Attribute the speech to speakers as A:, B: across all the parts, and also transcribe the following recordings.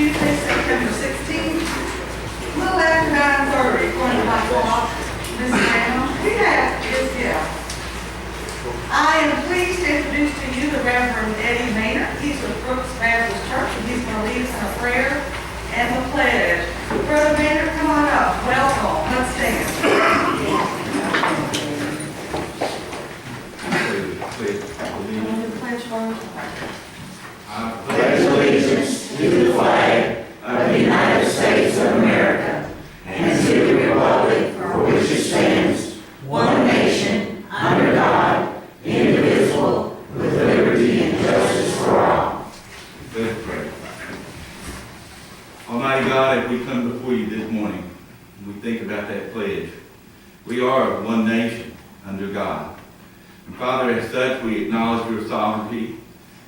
A: Tuesday, September 16th, a little after 9:30, according to my clock. Ms. Brown, we have this gift. I am pleased to introduce to you the Reverend Eddie Maynard. He's with Brooks Baptist Church, and he's going to lead us in a prayer and the pledge. Brother Maynard, come on up. Welcome. Let's stand.
B: I pledge allegiance to the flag of the United States of America and to the republic for which it stands, one nation, under God, indivisible, with liberty and justice for all.
C: Let's pray. Almighty God, as we come before you this morning, we think about that pledge. We are one nation under God. And Father, as such, we acknowledge your sovereignty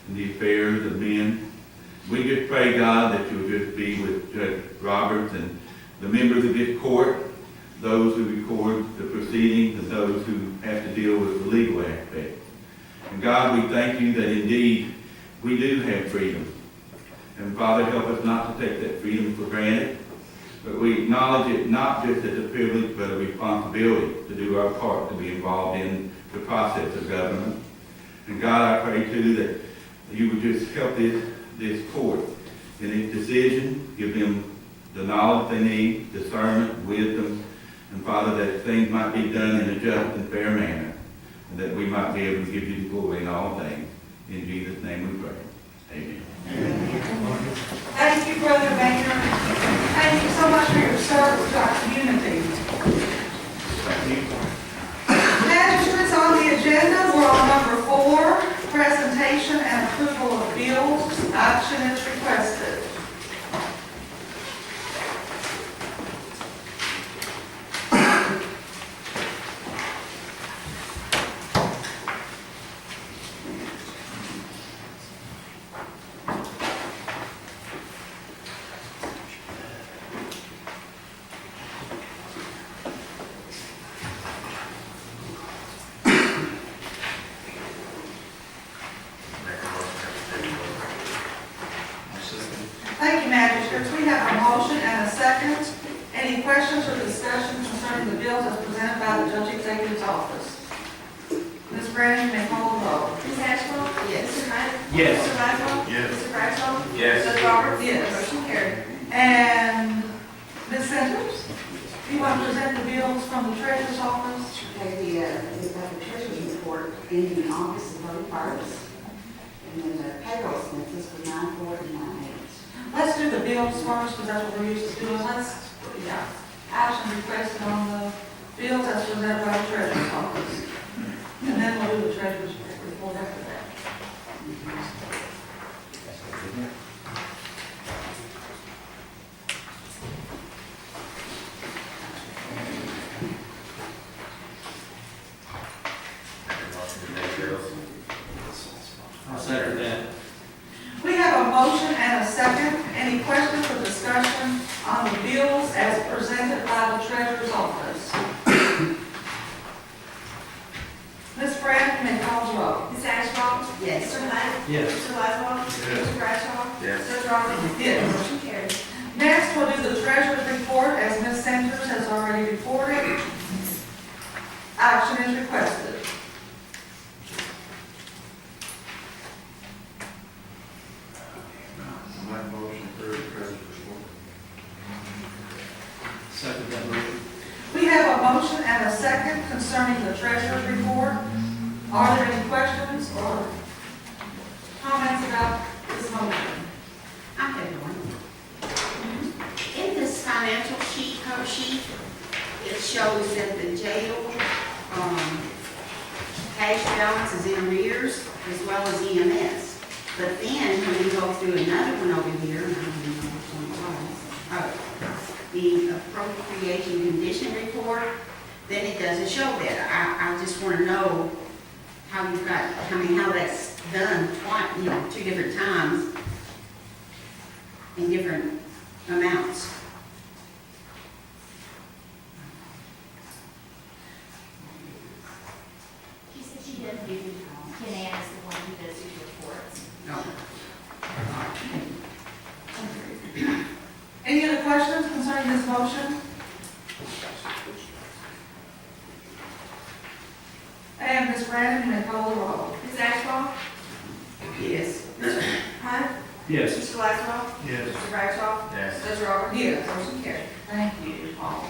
C: in the affairs of men. We just pray, God, that you'll just be with Judge Roberts and the members of this court, those who record the proceedings and those who have to deal with the legal aspects. And God, we thank you that indeed we do have freedom. And Father, help us not to take that freedom for granted, but we acknowledge it not just as a privilege, but a responsibility to do our part to be involved in the process of government. And God, I pray too that you would just help this court in its decision, give them the knowledge they need, discernment, wisdom, and Father, that things might be done in a just and fair manner, and that we might be able to give you the glory in all things. In Jesus' name we pray. Amen.
A: Thank you, Brother Maynard. Thank you so much for your service to our community. Magistrates on the agenda, we're on number 4, presentation and approval of bills. Action is requested. Thank you, Magistrates. We have a motion and a second. Any questions or discussion concerning the bills as presented by the Judge Executive's office? Ms. Brandon, you may call the roll.
D: Ms. Ashcroft?
A: Yes.
D: Mr. Knight?
B: Yes.
D: Mr. Blackwell?
B: Yes.
D: Mr. Bradshaw?
B: Yes.
D: Judge Roberts?
A: Yes.
D: Motion carried.
A: And Ms. Centers, do you want to present the bills from the Treasurer's office?
E: Okay, the treasurer's report ending August the 31st, and then the payroll expenses for 9/4 and 9/8.
A: Let's do the bills first, because that's what we're used to doing. Action requested on the bills as presented by the Treasurer's office. And then we'll do the Treasurer's report after that.
B: I'll second that.
A: We have a motion and a second. Any questions or discussion on the bills as presented by the Treasurer's office? Ms. Brand, you may call the roll.
D: Ms. Ashcroft?
E: Yes.
D: Mr. Knight?
B: Yes.
D: Mr. Blackwell?
B: Yes.
D: Mr. Bradshaw?
B: Yes.
D: Judge Roberts?
A: Yes.
D: Motion carried.
A: Next, we'll do the Treasurer's report as Ms. Centers has already reported. Action is requested.
F: My motion for the treasurer's report.
B: Second that motion.
A: We have a motion and a second concerning the Treasurer's report. Are there any questions or comments about this motion?
E: I have one.
D: In this financial sheet, cover sheet, it shows that the jail, cash balance is in arrears as well as EMS. But then when we go through another one over here, and I don't even know which one it was, the appropriation condition report, then it doesn't show that. I just want to know how you've got, how that's done twice, 2 different times in different amounts.
G: She said she doesn't do, Ken Ann is the one who does these reports.
D: No.
A: Brandon, you may call the roll.
H: Ms. Ashcraft?
D: Yes.
H: Mr. Hunt?
F: Yes.
H: Mr. Laszlo?
F: Yes.
H: Mr. Bradshaw?
F: Yes.
H: Mr. Roberts?
A: Yes.
H: Motion carried.
A: Thank you, Paul.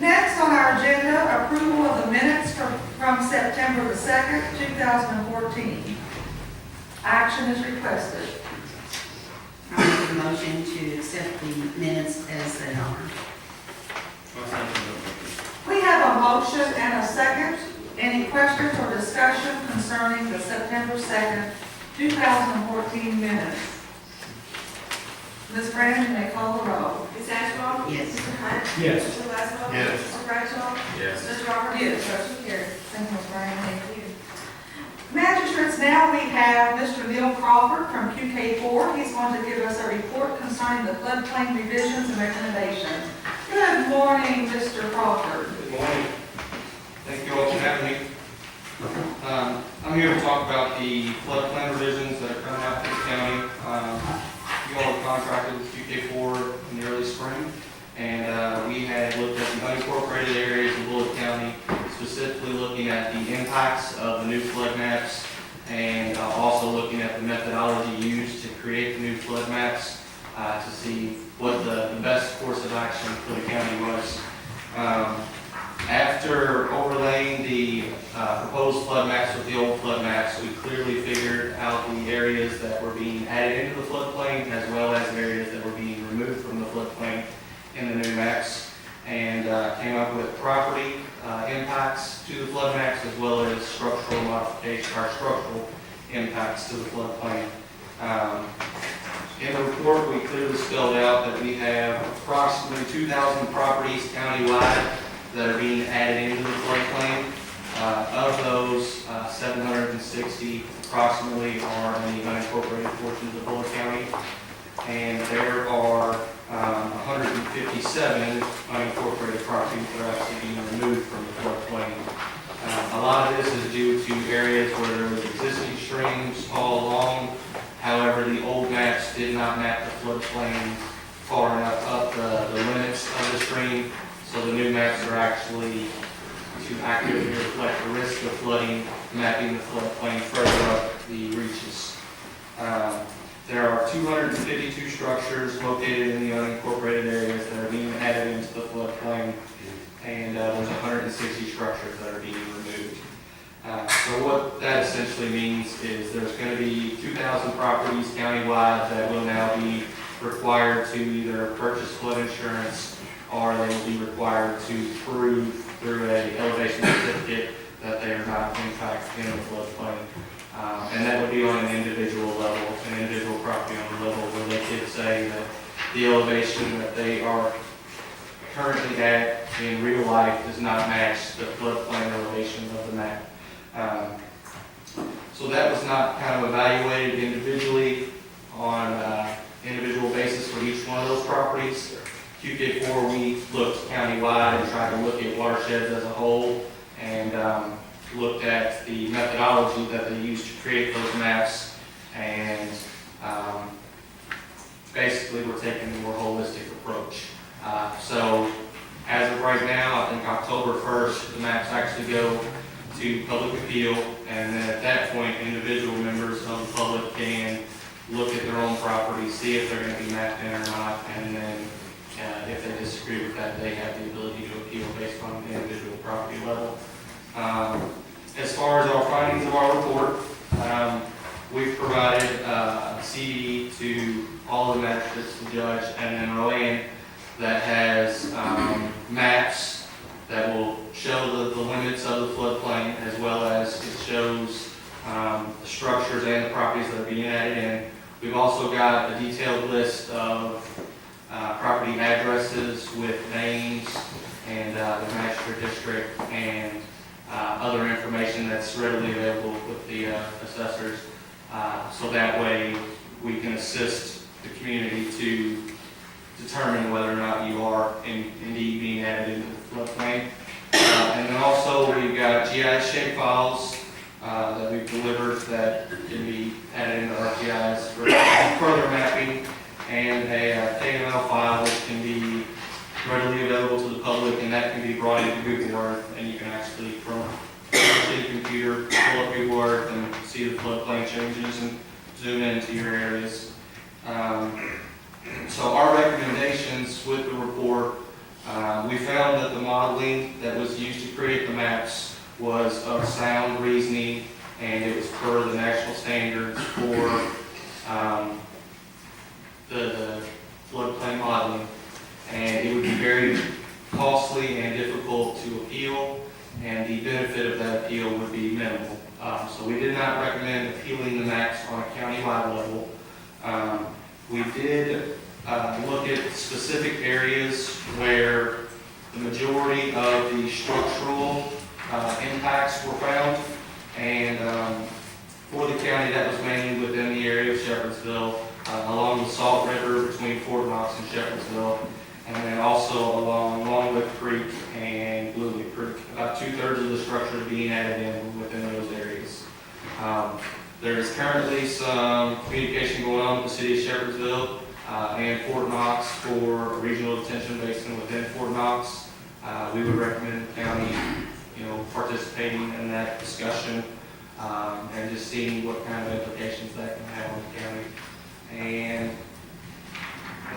A: Next on our agenda, approval of the minutes from September the 2nd, 2014. Action is requested.
D: I make a motion to accept the minutes as they are.
A: We have a motion and a second. Any questions or discussion concerning the September 2nd, 2014 minutes? Ms. Brandon, you may call the roll.
H: Ms. Ashcraft?
D: Yes.
H: Mr. Hunt?
F: Yes.
H: Mr. Laszlo?
F: Yes.
H: Mr. Bradshaw?
F: Yes.
H: Mr. Roberts?
A: Yes.
H: Motion carried.
A: Thank you, Ms. Brandon. Thank you. Magistrates, now we have Mr. Neil Crawford from QK4. He's going to give us a report concerning the floodplain revisions and recommendations. Good morning, Mr. Crawford.
I: Good morning. Thank you all for having me. I'm here to talk about the floodplain revisions that are coming out to the county. You all have contracted with QK4 in the early spring, and we had looked at the unincorporated areas in Bullitt County, specifically looking at the impacts of the new flood maps, and also looking at the methodology used to create the new flood maps to see what the best course of action for the county was. After overlaying the proposed flood maps with the old flood maps, we clearly figured out the areas that were being added into the floodplain as well as areas that were being removed from the floodplain in the new maps, and came up with property impacts to the flood maps as well as structural modification or structural impacts to the floodplain. In the report, we clearly spelled out that we have approximately 2,000 properties countywide that are being added into the floodplain. Of those, 760 approximately are in the unincorporated portions of Bullitt County, and there are 157 unincorporated properties that are actually being removed from the floodplain. A lot of this is due to areas where there was existing streams all along. However, the old maps did not map the floodplain far enough up the limits of the stream. So the new maps are actually to accurately reflect the risk of flooding, mapping the floodplain further up the reaches. There are 252 structures located in the unincorporated areas that are being added into the floodplain, and there's 160 structures that are being removed. So what that essentially means is there's going to be 2,000 properties countywide that will now be required to either purchase flood insurance, or they will be required to prove through an elevation certificate that they are not in fact in the floodplain. And that would be on an individual level, an individual property owner level, where they could say that the elevation that they are currently at in real life does not match the floodplain elevation of the map. So that was not kind of evaluated individually on an individual basis for each one of those properties. QK4, we looked countywide and tried to look at watersheds as a whole, and looked at the methodology that they used to create those maps, and basically we're taking a more holistic approach. So as of right now, I think October 1st, the maps actually go to public appeal, and then at that point, individual members of the public can look at their own property, see if they're going to be mapped in or not, and then if they disagree with that, they have the ability to appeal based on the individual property level. As far as our findings of our report, we've provided a CD to all the magistrates, the judge, and then Roanne that has maps that will show the limits of the floodplain, as well as it shows the structures and the properties that are being added in. We've also got a detailed list of property addresses with names and the magistrate district and other information that's readily available with the assessors. So that way we can assist the community to determine whether or not you are indeed being added into the floodplain. And then also we've got GIS shape files that we've delivered that can be added into ArcGIS for further mapping, and a KML file which can be readily available to the public, and that can be brought into Google Earth, and you can actually from your computer pull up where you work and see the floodplain changes and zoom into your areas. So our recommendations with the report, we found that the modeling that was used to create the maps was of sound reasoning, and it was per the national standards for the floodplain modeling. And it would be very costly and difficult to appeal, and the benefit of that appeal would be minimal. So we did not recommend appealing the maps on a county-wide level. We did look at specific areas where the majority of the structural impacts were found, and for the county, that was mainly within the area of Shepherdsville, along the Salt River between Fort Knox and Shepherdsville, and then also along Longwood Creek and Blue Lake Creek. About 2/3 of the structure being added in within those areas. There is currently some communication going on with the city of Shepherdsville and Fort Knox for a regional detention basin within Fort Knox. We would recommend the county, participating in that discussion and just seeing what kind of implications that can have on the county. And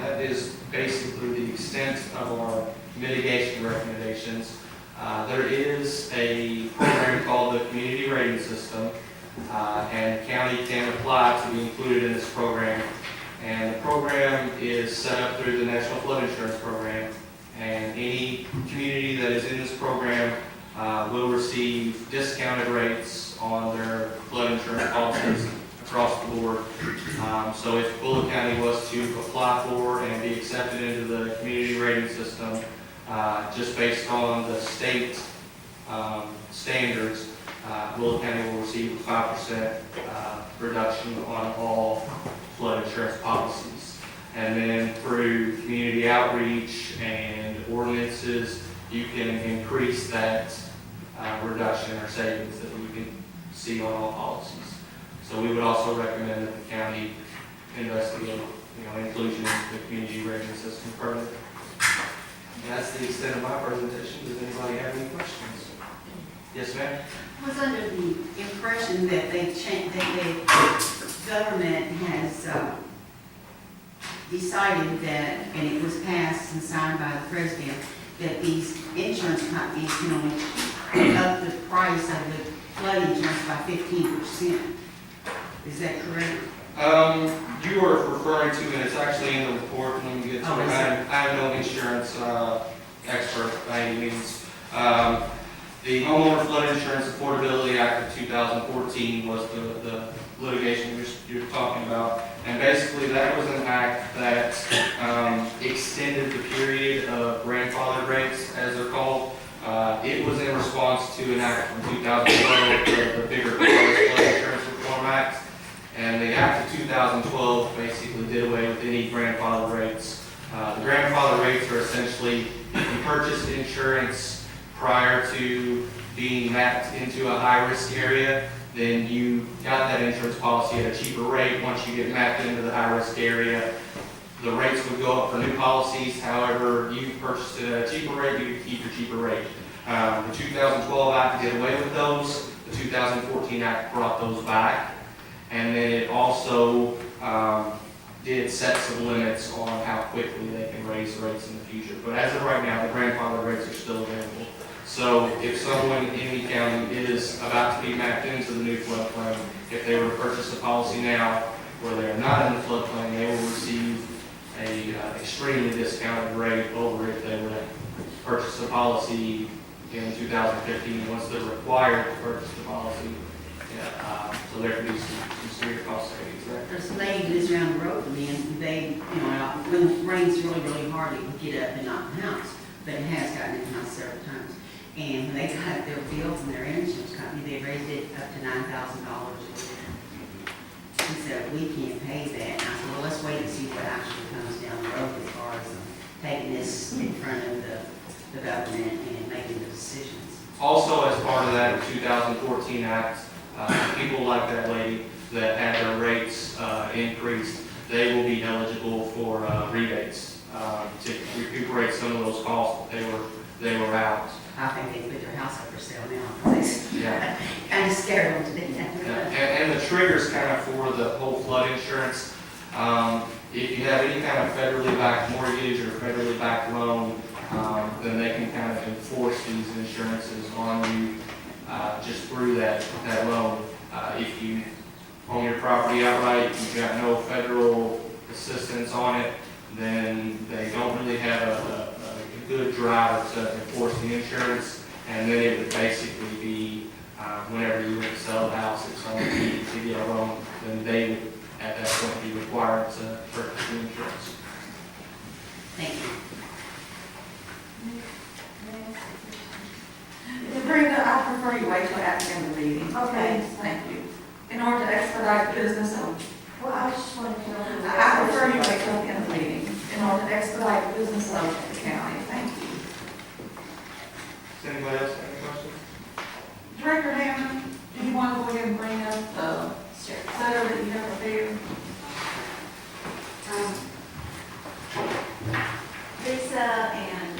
I: that is basically the extent of our mitigation recommendations. There is a program called the Community Rating System, and the county can apply to be included in this program. And the program is set up through the National Flood Insurance Program, and any community that is in this program will receive discounted rates on their flood insurance policies across the board. So if Bullock County was to apply for and be accepted into the community rating system, just based on the state standards, Bullock County will receive a 5% reduction on all flood insurance policies. And then through community outreach and ordinances, you can increase that reduction or savings that you can see on all policies. So we would also recommend that the county investigate, inclusion in the community rating system further. And that's the extent of my presentation. Does anybody have any questions? Yes, ma'am?
D: I was under the impression that the government has decided that, and it was passed and signed by the president, that these insurance companies can only up the price of the flood insurance by 15%. Is that correct?
I: You are referring to, and it's actually in the report, let me get to it. I am no insurance expert by any means. The Homeowner Flood Insurance Affordability Act of 2014 was the litigation you're talking about. And basically that was an act that extended the period of grandfathered rates, as they're called. It was in response to an act from 2012, the bigger Flood Insurance Reform Act. And the Act of 2012 basically did away with any grandfather rates. The grandfather rates are essentially, if you purchased insurance prior to being mapped into a high-risk area, then you got that insurance policy at a cheaper rate. Once you get mapped into the high-risk area, the rates would go up for new policies. However, you purchased it at a cheaper rate, you could keep your cheaper rate. The 2012 Act did away with those. The 2014 Act brought those back. And then it also did set some limits on how quickly they can raise rates in the future. But as of right now, the grandfather rates are still available. So if someone in any county is about to be mapped into the new floodplain, if they were to purchase a policy now where they are not in the floodplain, they will receive a extremely discounted rate over if they were to purchase a policy in 2015 once they're required to purchase the policy. So there could be some severe cost savings there.
D: There's a lady who lives around the road from me, and they, when it rains really, really hard, it would get up and knock the house. But it has gotten in the house several times. And when they got their bill from their insurance company, they raised it up to $9,000. He said, we can't pay that. And I said, well, let's wait and see what actually comes down the road as far as taking this in front of the government and making the decisions.
I: Also, as part of that 2014 Act, people like that lady that had their rates increased, they will be eligible for rebates to recuperate some of those costs that they were out.
D: I think they put their house up for sale now, because they
I: Yeah.
D: kind of scared them to
I: Yeah,
D: death.
I: and the trigger's kind of for the whole flood insurance. If you have any kind of federally backed mortgage or federally backed loan, then they can kind of enforce these insurances on you, just through that loan. If you own your property outright, you've got no federal assistance on it, then they don't really have a good driver to enforce the insurance, and then it would basically be, whenever you would sell the house, if someone needed to get a loan, then they would, at that point, be required to purchase the insurance.
D: Thank you.
A: Brenda, I prefer you wait till after the end of the meeting.
H: Okay.
A: Thank you. In order to expedite business,
H: Well, I just wanted to know.
A: I prefer you wait till the end of the meeting in order to expedite the business of the county. Thank you.
I: Does anybody else have any questions?
A: Director Hammond, do you want to go ahead and bring up the letter that you have prepared?
J: Lisa and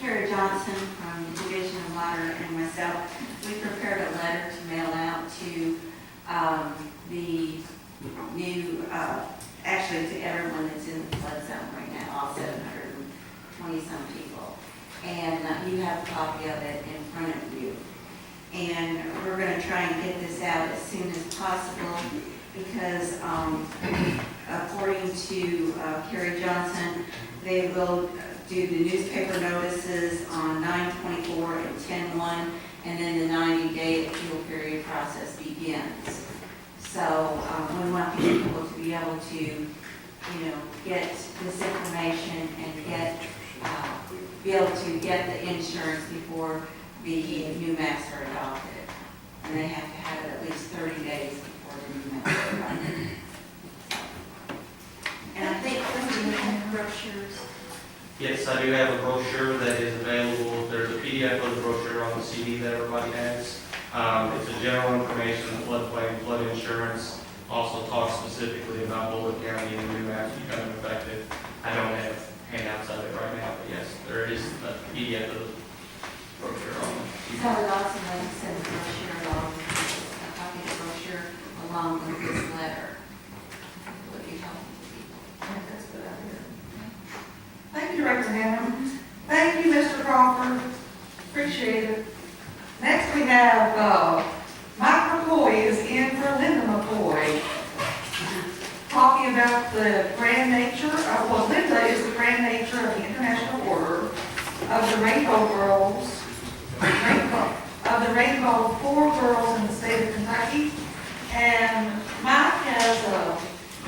J: Carrie Johnson from Division of Water and myself, we prepared a letter to mail out to the new, actually to everyone that's in the flood zone right now, all 720-some people. And you have a copy of it in front of you. And we're going to try and get this out as soon as possible because according to Carrie Johnson, they will do the newspaper notices on 9/24 and 10/1, and then the 90-day appeal period process begins. So we want people to be able to, get this information and be able to get the insurance before the new maps are adopted. And they have to have it at least 30 days before the new maps are adopted. And I think some of you have brochures.
I: Yes, I do have a brochure that is available. There's a PDF of the brochure on the CD that everybody has. It's a general information on floodplain, flood insurance. Also talks specifically about Bullitt County and the new maps becoming effective. I don't have handouts of it right now, but yes, there is a PDF of the brochure on the CD.
J: So it also send the brochure along, a copy of the brochure along with this letter. Would be helpful to people.
A: I think that's a good idea. Thank you, Director Hammond. Thank you, Mr. Crawford. Appreciate it. Next, we have Mike McCoy is in for Linda McCoy, talking about the grand nature of, well, Linda is the grand nature of the International Order of the Rainbow Girls, of the Rainbow 4 Girls in the state of Kentucky. And Mike has a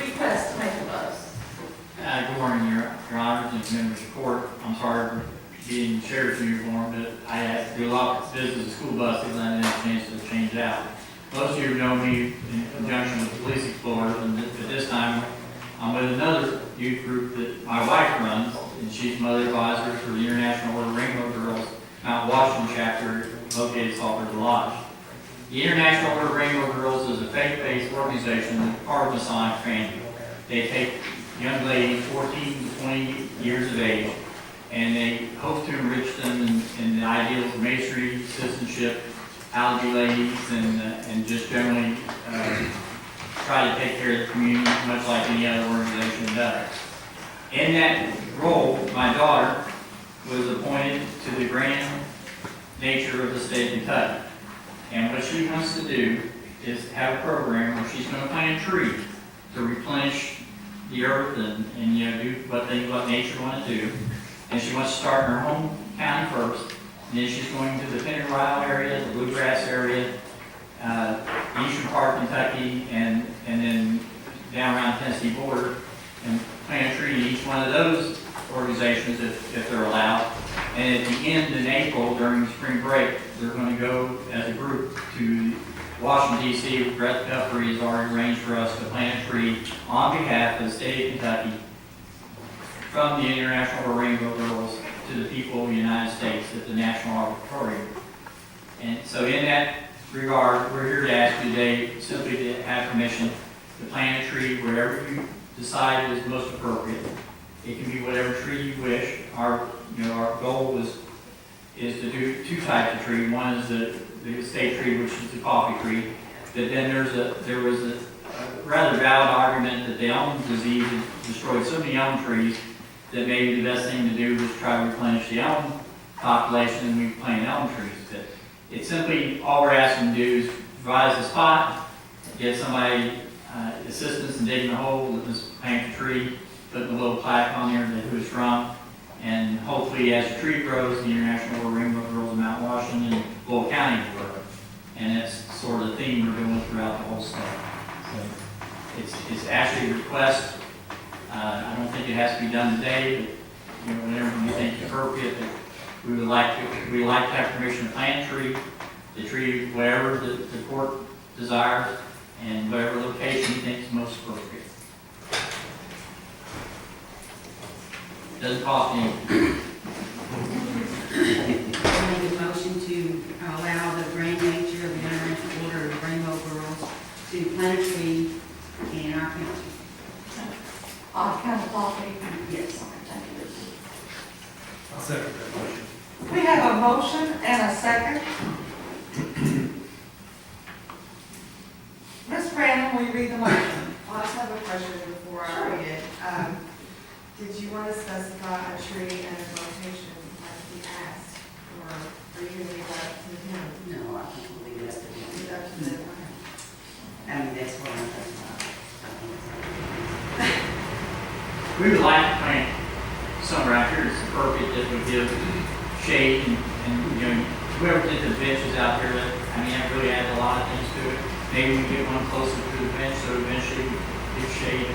A: request to make of us.
K: Good morning, Your Honors and members of court. I'm sorry for being sheriff's uniform, but I had to do a lot of business with school buses and I didn't have a chance to change it out. Most of you know me in conjunction with the Police Explorers, and at this time I'm with another youth group that my wife runs, and she's mother advisor for the International Order of Rainbow Girls Mount Washington chapter located at Saltburg Lodge. The International Order of Rainbow Girls is a faith-based organization that's part of the Masonic family. They take young ladies 14 to 20 years of age, and they hope to enrich them in the ideals of masonry, citizenship, how to be ladies, and just generally try to take care of the community much like any other organization does. In that role, my daughter was appointed to the grand nature of the state of Kentucky. And what she wants to do is have a program where she's going to plant a tree to replenish the earth and do what nature wants to do. And she wants to start in her home county first. And then she's going to the Pennyroyal area, the Bluegrass area, eastern part of Kentucky, and then down around Tennessee border, and plant a tree in each one of those organizations if they're allowed. And at the end in April, during spring break, they're going to go as a group to Washington, D.C. Brett Guthrie has already arranged for us to plant a tree on behalf of the state of Kentucky from the International Rainbow Girls to the people of the United States at the National Auditorium. And so in that regard, we're here to ask you today simply to have permission to plant a tree wherever you decide is most appropriate. It can be whatever tree you wish. Our goal was is to do two types of tree. One is the estate tree, which is the coffee tree. But then there was a rather valid argument that the elm disease had destroyed so many elm trees that maybe the best thing to do was try to replenish the elm population and we plant elm trees. But it's simply, all we're asking to do is provide us a spot, get somebody assistance in digging a hole, let us plant the tree, put a little plaque on there that who it's from, and hopefully as the tree grows, the International Order of Rainbow grows in Mount Washington and Lowell County will grow. And that's sort of the theme we're doing throughout the whole state. So it's actually a request. I don't think it has to be done today, but whenever you think it's appropriate, that we would like to have permission to plant the tree wherever the court desires and whatever location you think is most appropriate. Doesn't cost anything.
D: I make a motion to allow the grand nature of the International Order of Rainbow Girls to plant a tree in our county.
H: Kind of property.
D: Yes.
F: I'll second that motion.
A: We have a motion and a second. Ms. Brandon, will you read the motion?
L: Well, I just have a question before I read it. Did you want to specify a tree and a location like we asked? Or are you going to leave that to the county?
D: No, I think we'll leave it up to them.
L: Leave that to the
D: I mean, that's what I'm thinking about.
K: We would like to plant some right here that's appropriate that would give shade and whoever did the benches out there, that really adds a lot of things to it. Maybe we get one closer to the bench so eventually we give shade.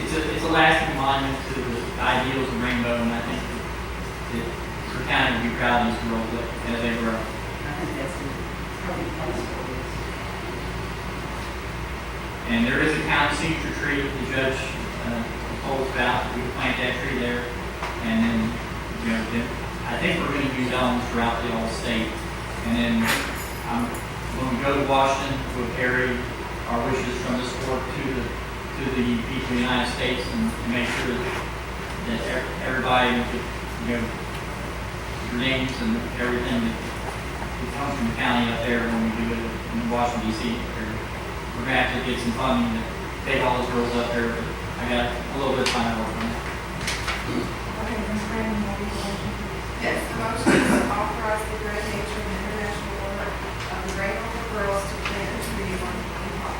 K: It's a lasting monument to the ideals of Rainbow, and I think that we're kind of be proud of these girls as they grow.
D: I think that's probably possible.
K: And there is a county signature tree the judge told us about. We plant that tree there, and then I think we're going to use elms throughout the whole state. And then when we go to Washington, we'll carry our wishes from this court to the people of the United States and make sure that everybody, your names and everything that comes from the county up there when we do it in Washington, D.C. We're going to have to get some funding to take all those girls up there, but I got a little bit of time to work on that.
H: Okay, Ms. Brandon, will you read the motion?
L: Yes, the motion is to authorize the grand nature of the International Order of the Rainbow Girls to plant a tree on the park.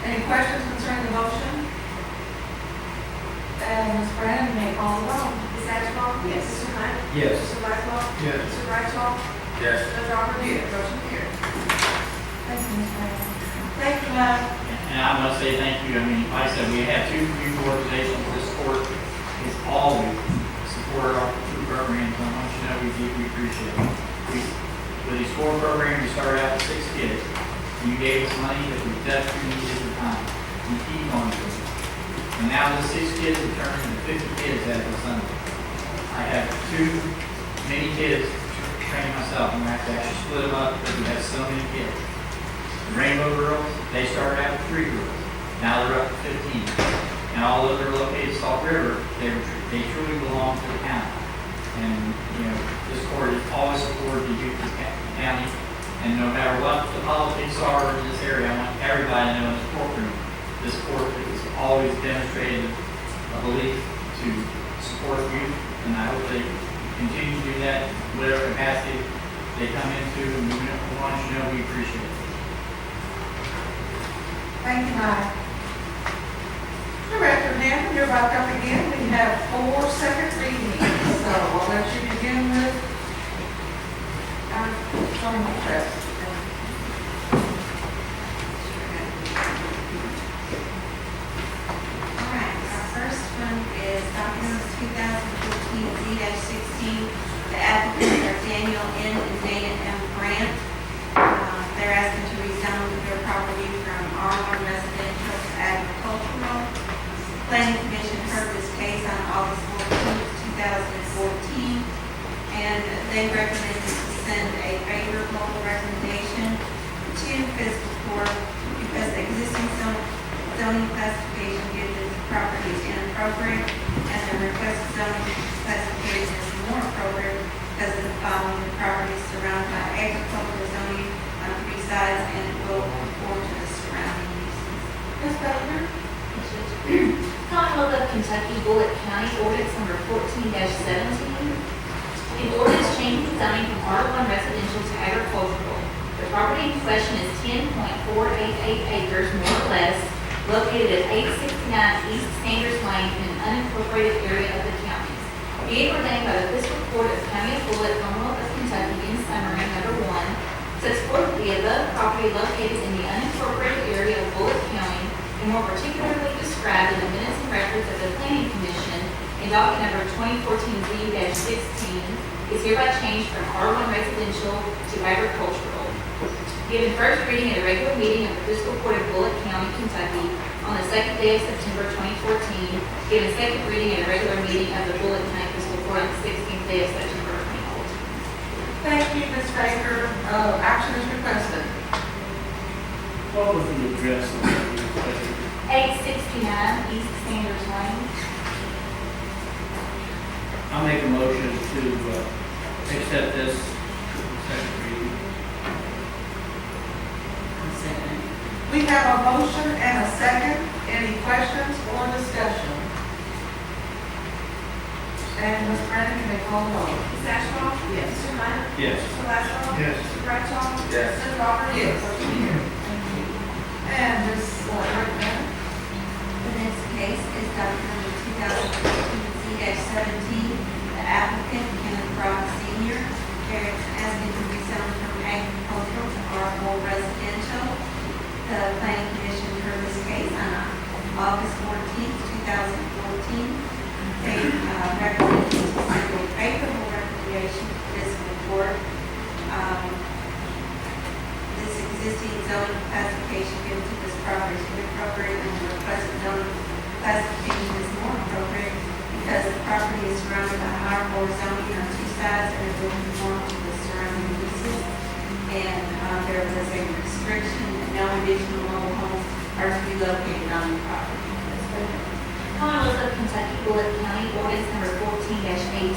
A: Any questions concerning the motion? Ms. Brandon, you may call the roll.
L: Ms. Ashcraft?
D: Yes.
L: Mr. Hunt?
F: Yes.
L: Mr. Blackwell?
F: Yes.
L: Mr. Bradshaw?
F: Yes.
L: Judge Robert? Motion carried.
H: Thank you, Ms. Brandon.
A: Thank you, ma'am.
K: And I must say thank you. Like I said, we have two youth organizations. This court has always supported our two programs. I want you to know we deeply appreciate it. With these 4 programs, we started out with 6 kids. You gave us money that we desperately needed at the time. We keep on doing it. And now the 6 kids have turned into 50 kids as of Sunday. I have too many kids to train myself. I'm going to have to actually split them up because we have so many kids. The Rainbow Girls, they started out with 3 girls. Now they're up to 15. And although they're located in Salt River, they truly belong to the county. And, this court has always supported the youth of the county. And no matter what the politics are in this area, I want everybody to know in this courtroom, this court has always demonstrated a belief to support youth. And I hope they continue to do that, whatever capacity they come into. And we want you to know we appreciate it.
A: Thank you, Mike. Director Hammond, you're back up again. We have 4 second readings, so I'll let you begin with our press.
J: All right, our first one is document 2014-Z-16. The applicants are Daniel N. and Dana M. Grant. They're asking to rezone their property from R1 residential to agricultural. Planning Commission heard this case on August 14, 2014, and they recommended to send a favorable recommendation to Fiscal Court because the existing zoning classification given to the property is inappropriate, and the requested zoning control the zoning on 3 sides, and it will conform to the surrounding uses.
A: Ms. Baker?
G: Commonwealth of Kentucky, Bullitt County, ordinance number 14-17. An ordinance changing the zoning from R1 residential to agricultural. The property in question is 10.488 acres, more or less, located at 869 East Sanders Lane in an unincorporated area of the county. Be it ordained by the Fiscal Court of the County of Bullitt, Commonwealth of Kentucky, in summary, number 1, sets forth that the above property located in the unincorporated area of Bullitt County, and more particularly described in the minutes and records of the Planning Commission in docket number 2014-Z-16, is hereby changed from R1 residential to agricultural. Given first reading at a regular meeting of the Fiscal Court of Bullitt County, Kentucky, on the 2nd day of September 2014, given second reading at a regular meeting of the Bullitt County Fiscal Court on the 16th day of September 2014.
A: Thank you, Ms. Baker. Action is requested.
K: What was the address of that?
G: 869 East Sanders Lane.
K: I'll make a motion to accept this second reading.
D: I'll second it.
A: We have a motion and a second. Any questions or discussion? And Ms. Brandon, can they call the roll?
L: Ms. Ashcraft?
D: Yes.
L: Mr. Hunt?
K: Yes.
L: Mr. Laszlo?
F: Yes.
L: Mr. Bradshaw?
F: Yes.
L: Mr. Roberts?
A: Yes.
L: Motion carried.
A: And Ms. Whitman?
J: The next case is docket number 2014-Z-17. The applicant, Kenneth Brown Sr., is asking to rezone from agricultural to R4 residential. The planning commission heard this case on August 14th, 2014. They recommended a favorable recommendation to fiscal court. This existing zoning classification given to this property is inappropriate, and the requested zoning classification is more appropriate because the property is surrounded by R4 zoning on 2 sides, and it will conform to the surrounding uses. And there was a restriction that no additional mobile homes are to be located on the property.
G: Commonwealth of Kentucky, Bullitt County, ordinance number 14-18.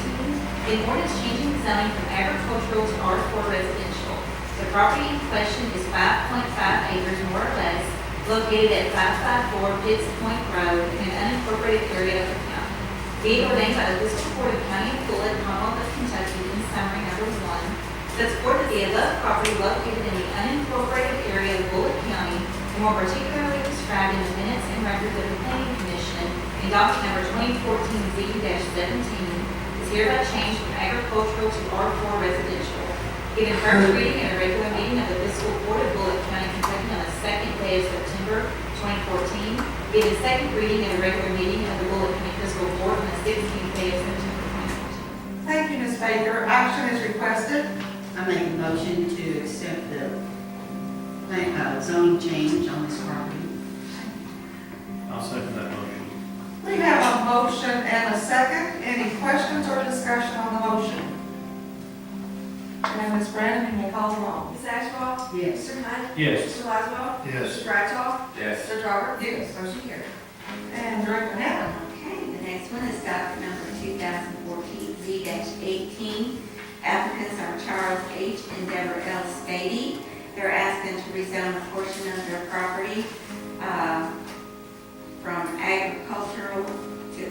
G: An ordinance changing the zoning from agricultural to R4 residential. The property in question is 5.5 acres, more or less, located at 554 Pitts Point Road in an unincorporated area of the county. Be it ordained by the Fiscal Court of the County of Bullitt, Commonwealth of Kentucky, in summary, number 1, sets forth that the above property located in the unincorporated area of Bullitt County, and more particularly described in the minutes and records of the Planning Commission in docket number 2014-Z-17, is hereby changed from agricultural to R4 residential. Given first reading at a regular meeting of the Fiscal Court of Bullitt County, Kentucky on the 2nd day of September 2014, given second reading at a regular meeting of the Bullitt County Fiscal Court on the 16th day of September 2014.
A: Thank you, Ms. Baker. Action is requested.
D: I make a motion to accept the zoning change on this property.
F: I'll second that motion.
A: We have a motion and a second. Any questions or discussion on the motion? And Ms. Brandon, you may call the roll.
L: Ms. Ashcraft?
D: Yes.
L: Mr. Hunt?
K: Yes.
L: Mr. Laszlo?
F: Yes.
L: Mr. Bradshaw?
F: Yes.
L: Mr. Roberts?
A: Yes.
L: Motion carried.
A: And Director Nell.
J: Okay, the next one is docket number 2014-Z-18. Applicants are Charles H. and Deborah L. Spady. They're asking to rezone a portion of their property from agricultural to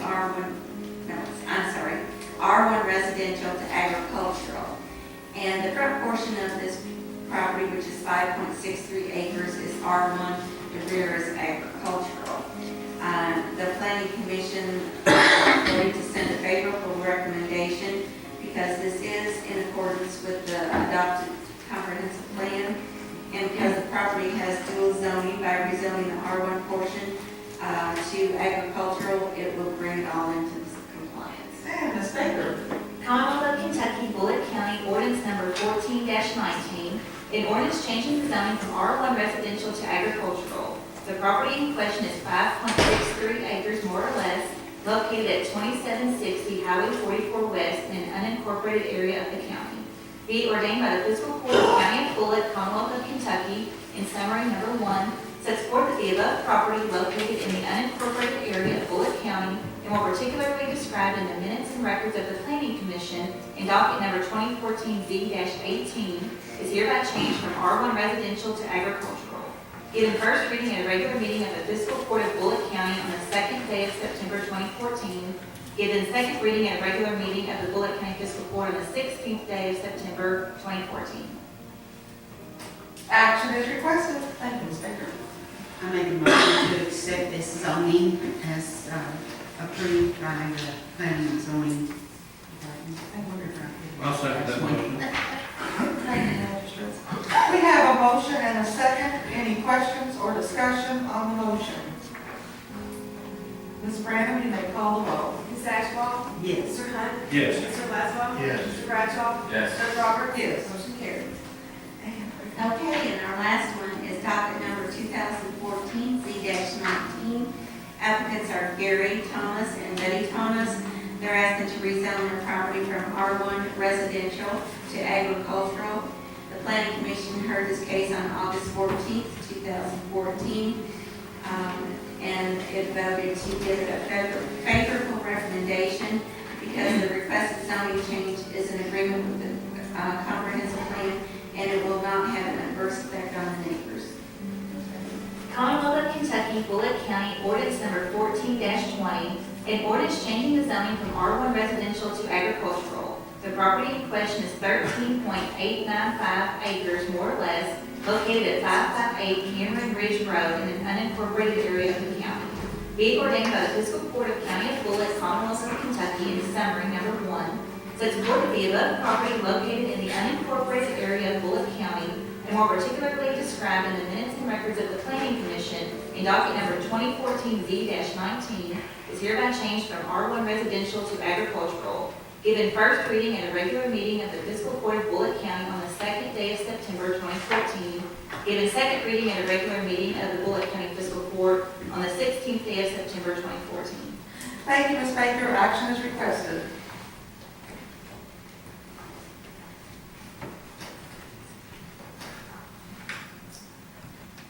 J: R1 residential to agricultural. And the front portion of this property, which is 5.63 acres, is R1, the rear is agricultural. The Planning Commission voted to send a favorable recommendation because this is in accordance with the adopted comprehensive plan, and because the property has dual zoning, by rezoning the R1 portion to agricultural, it will bring it all into compliance.
A: And Ms. Baker.
G: Commonwealth of Kentucky, Bullitt County, ordinance number 14-19. An ordinance changing the zoning from R1 residential to agricultural. The property in question is 5.63 acres, more or less, located at 2760 Highway 44 West in an unincorporated area of the county. Be it ordained by the Fiscal Court of the County of Bullitt, Commonwealth of Kentucky, in summary, number 1, sets forth that the above property located in the unincorporated area of Bullitt County and more particularly described in the minutes and records of the Planning Commission in docket number 2014-Z-18 is hereby changed from R1 residential to agricultural. Given first reading at a regular meeting of the Fiscal Court of Bullitt County on the second day of September 2014. Given second reading at a regular meeting of the Bullitt County Fiscal Court on the 16th day of September 2014.
A: Action is requested. Thank you, Ms. Baker.
D: I make a motion to accept this zoning as approved by the planning and zoning department.
F: I'll second that motion.
A: Thank you, magistrates. We have a motion and a second. Any questions or discussion on the motion? Ms. Brandon, you may call the roll.
L: Ms. Ashball?
D: Yes.
L: Mr. Hunt?
F: Yes.
L: Mr. Laszlo?
F: Yes.
L: Mr. Bradshaw?
F: Yes.
L: Judge Roberts?
A: Yes.
L: Motion carries.
J: Okay, and our last one is docket number 2014-Z-19. Applicants are Gary Thomas and Betty Thomas. They're asking to rezone their property from R1 residential to agricultural. The Planning Commission heard this case on August 14th, 2014, and it voted to give it a favorable recommendation because the requested zoning change is in agreement with the comprehensive plan, and it will not have an adverse effect on the neighbors.
G: Commonwealth of Kentucky, Bullitt County, ordinance number 14-20, an ordinance changing the zoning from R1 residential to agricultural. The property in question is 13.895 acres, more or less, located at 558 Cameron Ridge Road in an unincorporated area of the county. Be it ordained by the Fiscal Court of County of Bullitt, Commonwealth of Kentucky, in summary, number 1, sets forth that the above property located in the unincorporated area of Bullitt County, and more particularly described in the minutes and records of the Planning Commission in docket number 2014-Z-19, is hereby changed from R1 residential to agricultural. Given first reading at a regular meeting of the Fiscal Court of Bullitt County on the second day of September 2014. Given second reading at a regular meeting of the Bullitt County Fiscal Court on the 16th day of September 2014.
A: Thank you, Ms. Baker. Action is requested.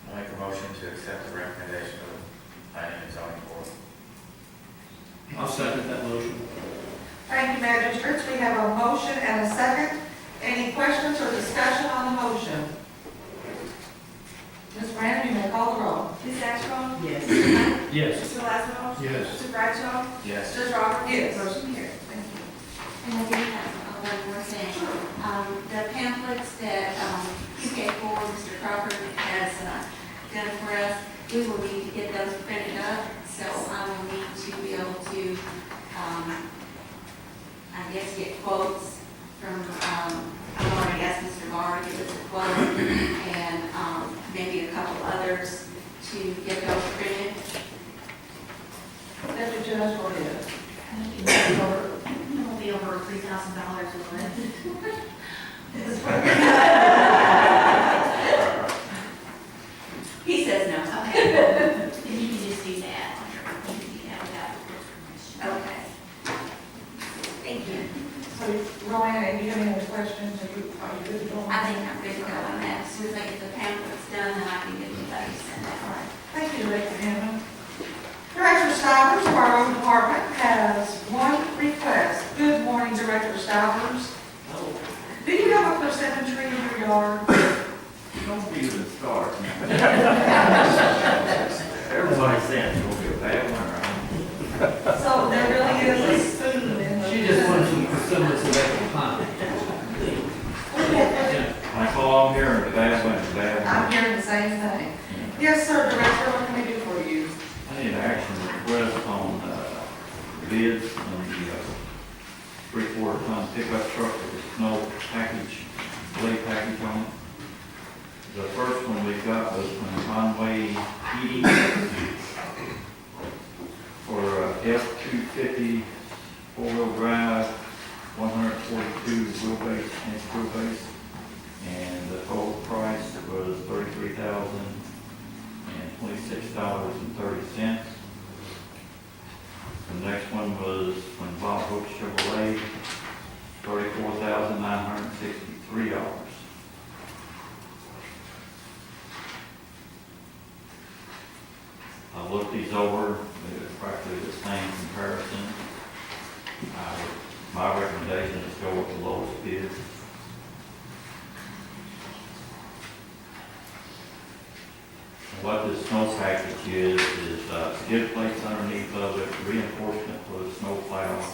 B: I make a motion to accept the recommendation of the planning and zoning board.
F: I'll second that motion.
A: Thank you, magistrates. We have a motion and a second. Any questions or discussion on the motion? Ms. Brandon, you may call the roll.
L: Ms. Ashball?
D: Yes.
L: Mr. Hunt?
F: Yes.
L: Mr. Laszlo?
F: Yes.
L: Mr. Bradshaw?
B: Yes.
L: Judge Roberts?
A: Yes.
L: Motion carries.
A: Thank you.
J: And I do have one more thing. The pamphlets that UK Mr. Crawford has done for us, we will need to get those printed up. So I will need to be able to, I guess, get quotes from, I've already asked Mr. Barr to give us a quote, and maybe a couple others to get those printed.
A: Deputy Judge, what is it?
G: It will be over $3,000, will it?
J: He says no.
G: Okay. Then you can just do that on your, you can do that without the court's permission.
J: Okay. Thank you.
A: So, Roanna, do you have any other questions? Are you good to go?
J: I think I'm good to go on that. As soon as I get the pamphlets done, then I can get the letters sent out.
A: All right. Thank you, Director Hammond. Director Stivers of our road department has one request. Good morning, Director Stivers. Do you have a persimmon tree in your yard?
C: Don't be the start.
B: Everybody's saying it's going to be a bad one, right?
A: So there really is a spoon in the.
F: She just wants some semblance of extra time.
B: That's all I'm hearing, the bad one, the bad one.
A: I'm hearing the same thing. Yes, sir, Director, what can we do for you?
C: I need an action request on bids on the 3/4 ton pickup truck with the snow package, blade package on it. The first one we got was from Conway Heating for F-250 four-wheel drive, 142 wheelbase, inch wheelbase, and the total price was $33,026.30. The next one was from Bob Hook Chevrolet, $34,963.
K: looked these over, they're practically the same comparison. My recommendation is go with the lowest bid. What this snow package is skid plates underneath of it, reinforcement for the snow plow,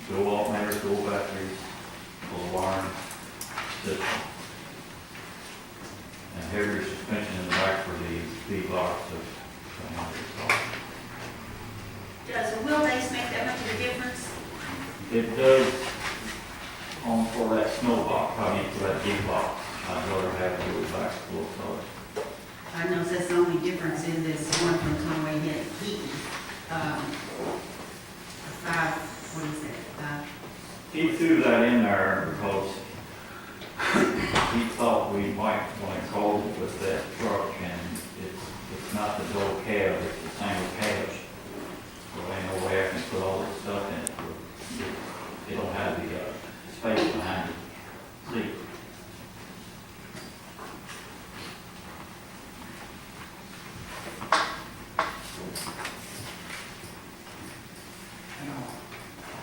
K: dual alternator, dual batteries, full alarm system, and heavier suspension in the back for the V-blocks of
D: Does a wheelbase make that much of a difference?
K: It does for that snow block, I mean for that V-block. I'd rather have it with back full color.
D: I know that's the only difference in this one from Conway Heaton. What is that?
K: He threw that in there because he thought we might want to go with that truck, and it's not the dual cab, it's the single cab. So ain't no way I can put all this stuff in it. It don't have the space behind it. See?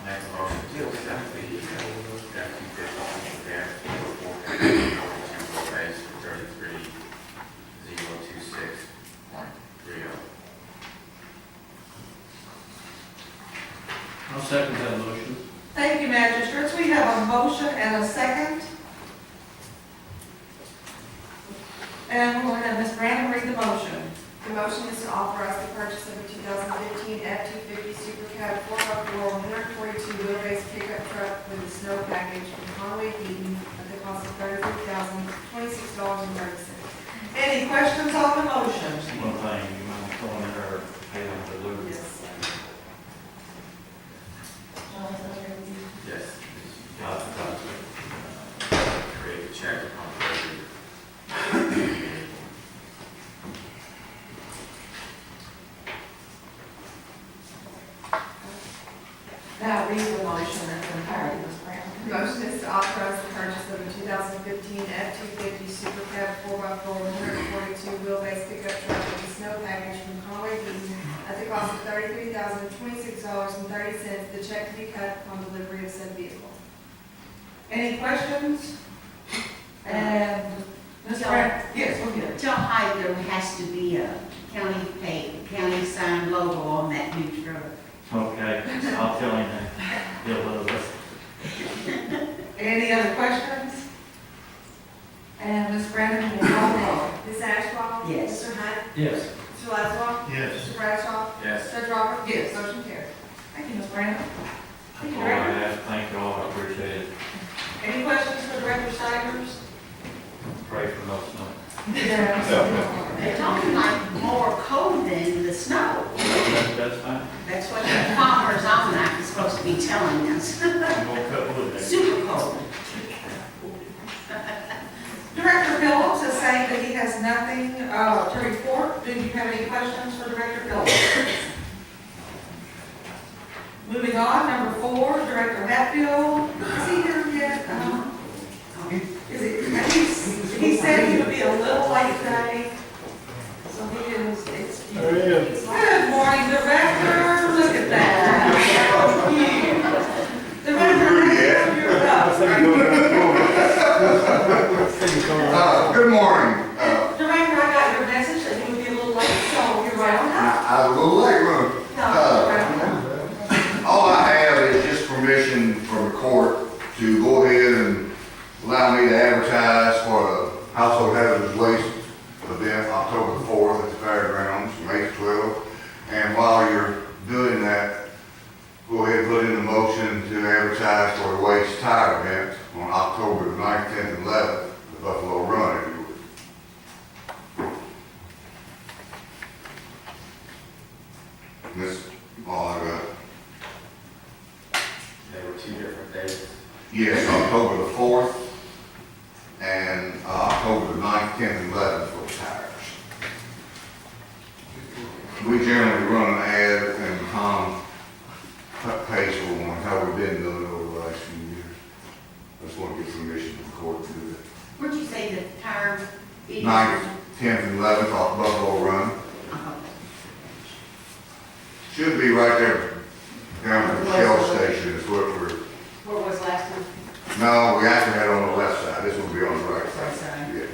B: Make a motion to accept the F-250 cab base for 33026.30.
F: I'll second that motion.
A: Thank you, magistrates. We have a motion and a second. And we'll have Ms. Brandon read the motion.
L: The motion is to authorize the purchase of a 2015 F-250 Super Cab 4x4 142 wheelbase pickup truck with a snow package from Conway Heaton at the cost of $33,026.30.
A: Any questions on the motion?
K: One thing, you might throw in there, pay on delivery.
L: Yes.
B: Yes.
K: Uh,
B: Create a check on delivery.
A: Now read the motion in entirety, Ms. Brandon.
L: The motion is to authorize the purchase of a 2015 F-250 Super Cab 4x4 142 wheelbase pickup truck with a snow package from Conway Heaton at the cost of $33,026.30. The check to be cut upon delivery of said vehicle.
A: Any questions? And Ms. Brandon? Yes, we'll get it.
D: Tell Hyde there has to be a county sign logo on that new truck.
K: Okay, I'll tell him that. He'll love it.
A: Any other questions? And Ms. Brandon will call the roll.
L: Ms. Ashcraft?
D: Yes.
L: Mr. Hunt?
F: Yes.
L: Mr. Laszlo?
F: Yes.
L: Mr. Bradshaw?
B: Yes.
L: Judge Roberts?
A: Yes.
L: Motion carries.
A: Thank you, Ms. Brandon. Thank you,
K: All I
A: Director.
K: have, thank you all, I appreciate it.
A: Any questions for Director Stivers?
K: Pray for no snow.
D: They're talking like more cold than the snow.
K: That's fine.
D: That's what the Farmer's Almanac is supposed to be telling us.
K: I'm gonna cut wood there.
D: Super cold.
A: Director Phillips is saying that he has nothing to report. Do you have any questions for Director Phillips? Moving on, number 4, Director Hatfield. Is he here yet? Is it, he said he would be a little late today, so he is excused. Good morning, Director. Look at that. Director, you're up.
M: Good morning.
A: Director, I got your message that you would be a little late, so you're right on time.
M: I was a little late, running.
A: No, you're right on time.
M: All I have is just permission from the court to go ahead and allow me to advertise for the household hazardous waste event October the 4th at the fairgrounds from 8 to 12. And while you're doing that, go ahead and put in the motion to advertise for the waste tire event on October the 9th, 10th, and 11th, the Buffalo Run, if you would. And that's all I got.
B: There were 2 different dates.
M: Yes, October the 4th and October the 9th, 10th, and 11th for tires. We generally run an ad and Tom pays for one, how we've been doing it over the last few years. I just want to get permission from the court to do that.
D: Where'd you say the tire?
M: 9th, 10th, and 11th off Buffalo Run. Should be right there down at the Shell station is what we're,
E: What was last one?
M: no, we actually had it on the left side. This will be on the right side.
E: Right side.
M: Yeah.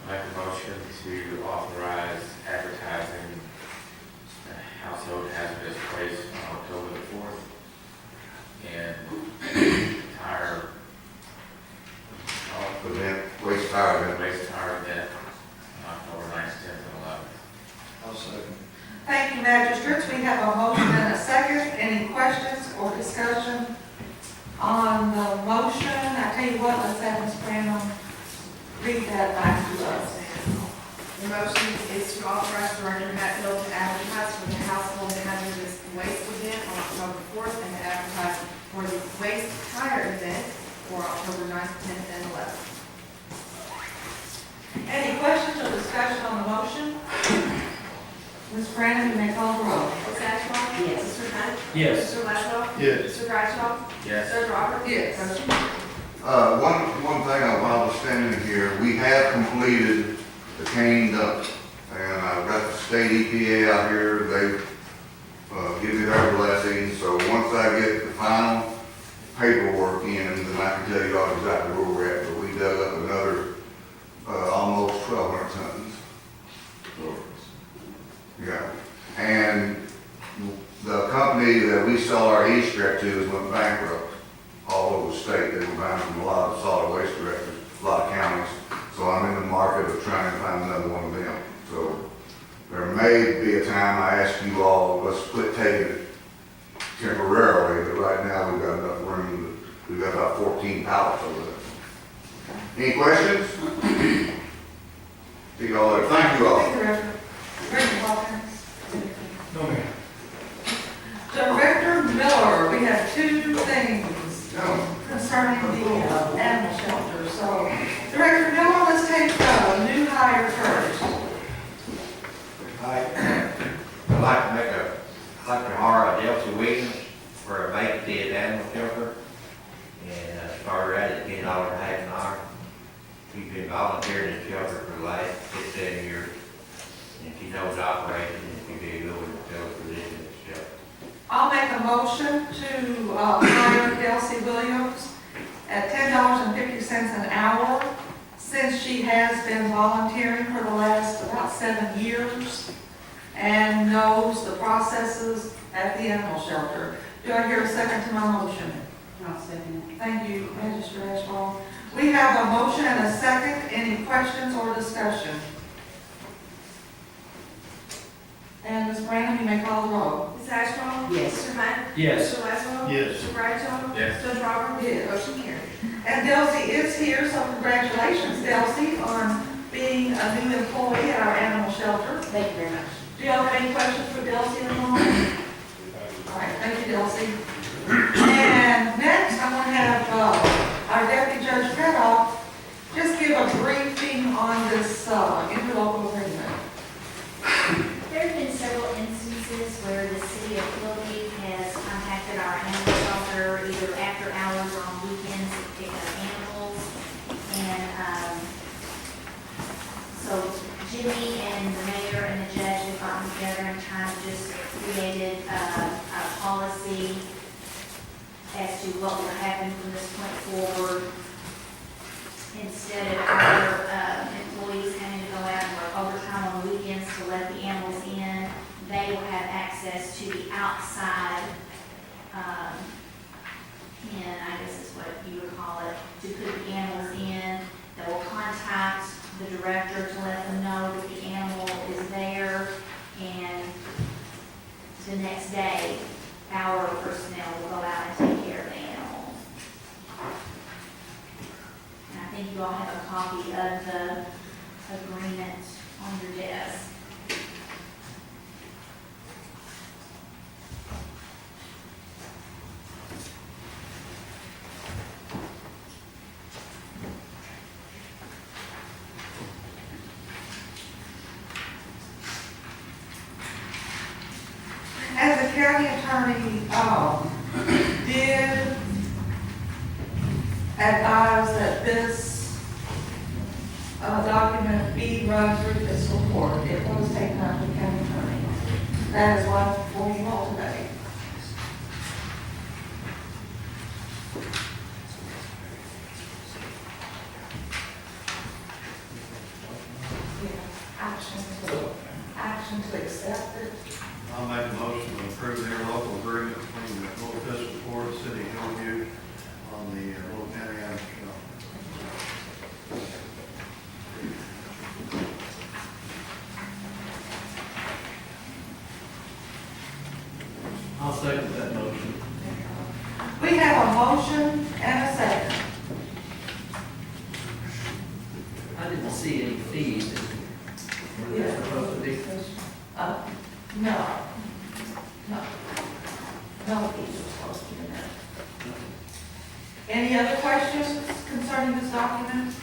B: Make a motion to authorize advertising household hazardous waste on October the 4th. And tire,
M: Event, waste tire event.
B: waste tire event on October 9th, 10th, and 11th.
F: I'll second.
A: Thank you, magistrates. We have a motion and a second. Any questions or discussion on the motion? I tell you what, let's have Ms. Brandon read that back to us.
L: The motion is to authorize Director Hatfield to advertise for the household hazardous waste event on October 4th and to advertise for the waste tire event for October 9th, 10th, and 11th.
A: Any questions or discussion on the motion? Ms. Brandon, you may call the roll.
L: Ms. Ashcraft?
E: Yes.
L: Mr. Hunt?
F: Yes.
L: Mr. Laszlo?
F: Yes.
L: Mr. Bradshaw?
B: Yes.
L: Judge Roberts?
A: Yes.
L: Motion carries.
M: One thing while we're standing here, we have completed the cane dump. And I've got the state EPA out here, they've given me their blessing. So once I get the final paperwork in, then I can tell you all exactly where we're at. But we dug up another almost 1,200 tons. So, yeah. And the company that we sell our E-strip to has went bankrupt all over the state. They were buying from a lot of solid waste directors, a lot of counties. So I'm in the market of trying to find another one of them. So there may be a time I ask you all, let's quit taking it temporarily, but right now we've got enough room. We've got about 14 pallets over there. Any questions? See y'all later. Thank you all.
A: Thank you, Director. Director Hawkins.
F: No, ma'am.
A: Director Miller, we have two things
M: No.
A: concerning the animal shelter. So, Director Miller, let's take the new hire first.
N: I'd like to hire a Delta Williams for a vacated animal shelter. And start her out at $10 a half an hour. She's been volunteering in the shelter for the last 6-7 years. And she knows operation and she'd be a good one to fill a position in the shelter.
A: I'll make a motion to hire Delcy Williams at $10.50 an hour, since she has been volunteering for the last about 7 years and knows the processes at the animal shelter. Do I hear a second to my motion?
E: I'll second it.
A: Thank you, Magistrate Ashball. We have a motion and a second. Any questions or discussion? And Ms. Brandon, you may call the roll.
L: Ms. Ashcraft?
E: Yes.
L: Mr. Hunt?
F: Yes.
L: Mr. Laszlo?
F: Yes.
L: Mr. Bradshaw?
B: Yes.
L: Judge Roberts?
A: Yes.
L: Motion carries.
A: And Delcy is here, so congratulations, Delcy, on being a new employee at our animal shelter.
E: Thank you very much.
A: Do y'all have any questions for Delcy at the moment? All right, thank you, Delcy. And next, I'm going to have our Deputy Judge Pedoff just give a briefing on this interlocal agreement.
G: There have been several instances where the city of Philadelphia has contacted our animal shelter either after hours or on weekends to pick up animals. And so Jimmy and the mayor and the judge have gotten together and kind of just created a policy as to what will happen from this point forward. Instead of our employees having to go out and work overtime on the weekends to let the animals in, they will have access to the outside pen, I guess is what you would call it, to put the animals in. They will contact the director to let them know that the animal is there, and the next day, our personnel will go out and take care of the animals. And I think you all have a copy of the agreement on your desk.
A: As the county attorney did advise that this document B run through fiscal court. It was taken up to county attorney. That is why for you all today. Action to accept it.
F: I'll make a motion to approve the interlocal agreement between the Louisville Fiscal Court, and City of Hillview on the Louisville County Amateur.
K: I'll second that motion.
A: We have a motion and a second.
B: I didn't see any fees. Were they supposed to be?
A: No. No, these are supposed to be in there. Any other questions concerning this document?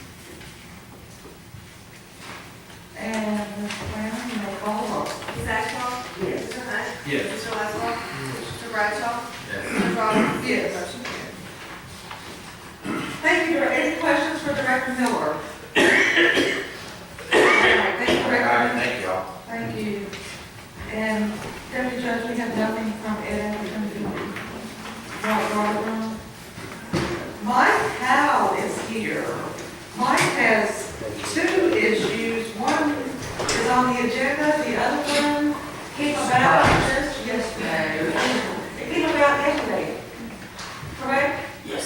A: And Ms. Brown, you may call the roll.
L: Ms. Ashcraft?
A: Yes.
L: Mr. Hunt?
K: Yes.
L: Mr. Westbrook? Mr. Bradshaw?
N: Yes.
L: Mr. Rogers?
A: Yes.
L: Motion carries.
A: Thank you. Any questions for Director Miller? All right, thank you,
N: All right,
A: Director.
N: thank y'all.
A: Thank you. And Deputy Judge, we have nothing from Ed Anderson to right. Mike Howe is here. Mike has two issues. One is on the agenda, the other one came about just yesterday. It came about yesterday, correct?
O: Yes.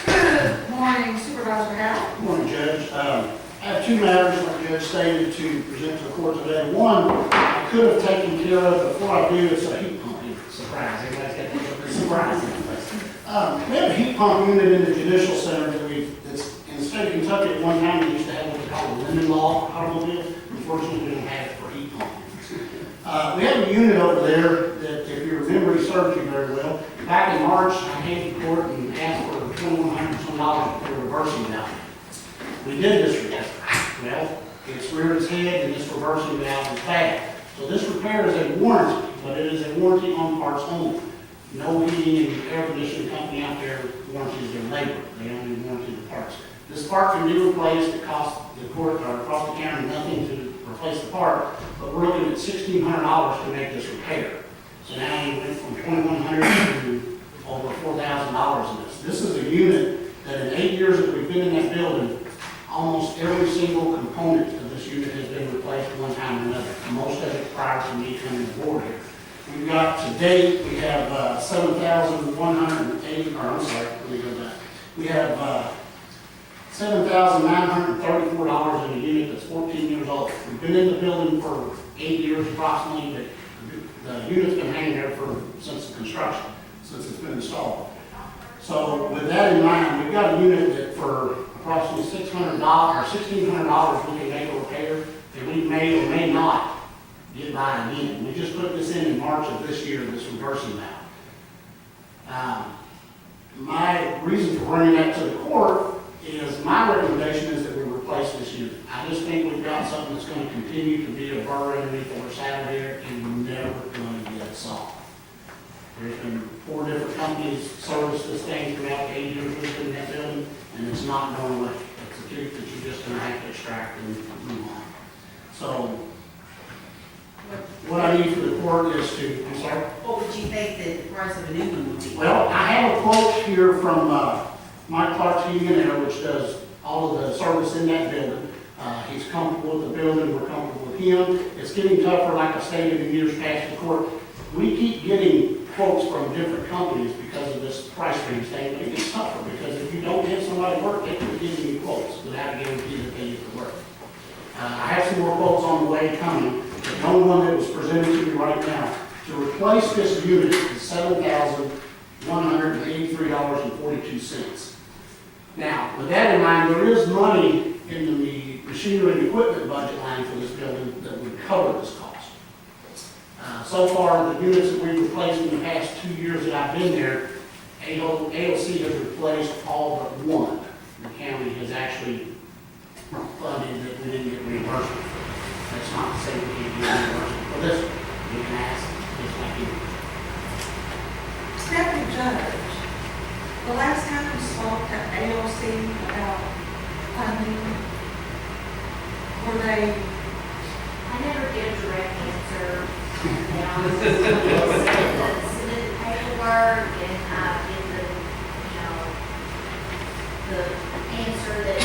A: Good morning, Supervisor Howe.
O: Good morning, Judge. I have two matters, like the Judge stated, to present to the court today. One, I could have taken care of before I do. It's a heat pump unit. Surprise, everybody's got a surprise in place. We have a heat pump unit in the judicial center that's in the state of Kentucky. At one time, we used to have what they call a lemon law automobile. Unfortunately, we don't have it for heat pump units. We have a unit over there that, if your memory serves you very well, back in March, I came to court and asked for $2,100 some for reversing valve. We did this repair. Well, it's reared its head and this reversing valve is bad. So this repair is a warranty, but it is a warranty on parts only. No heating and air conditioning company out there warranties their labor. They only warranty the parts. This part can be replaced. It costs the court or cost the county nothing to replace the part, but we're looking at $1,600 to make this repair. So now we went from $2,100 to over $4,000 in this. This is a unit that in 8 years that we've been in that building, almost every single component of this unit has been replaced one time or another. Most of it prior to me coming aboard here. We've got, to date, we have 7,180, or I'm sorry, let me go back. We have $7,934 in a unit that's 14 years old. We've been in the building for 8 years approximately, but the unit's been hanging there since the construction, since it's been installed. So with that in mind, we've got a unit that for approximately $600 or $1,600 we can make a repair, and we may or may not get by again. We just put this in March of this year, this reversing valve. My reason for bringing that to the court is my recommendation is that we replace this unit. I just think we've got something that's going to continue to be a burr underneath our saddle here and never going to get solved. There's been 4 different companies service this thing throughout the 8 years we've been in that building, and it's not going away. It's a tooth that you're just going to have to extract and move on. So, what I need for the court is to, I'm sorry?
D: What would you think that the price of a new one would be?
O: Well, I have a quote here from Mike Clark's Heating and Air, which does all of the service in that building. He's comfortable with the building, we're comfortable with him. It's getting tougher, like I stated in years past the court. We keep getting quotes from different companies because of this price range thing, but it gets tougher because if you don't have somebody work, they can give you quotes without a guarantee that they get to work. I have some more quotes on the way coming. The only one that was presented to me right now, to replace this unit is $7,183.42. Now, with that in mind, there is money in the machinery and equipment budget line for this building that would cover this cost. So far, the units that we've replaced in the past 2 years that I've been there, AOC has replaced all but one. The county has actually funded that we didn't get reimbursement for. That's not to say we can't get reimbursement for this one. You can ask, just like you.
A: Deputy Judge, the last time we spoke at AOC about funding, were they,
G: I never get a direct answer. You know, submit the paperwork and get the, you know, the answer that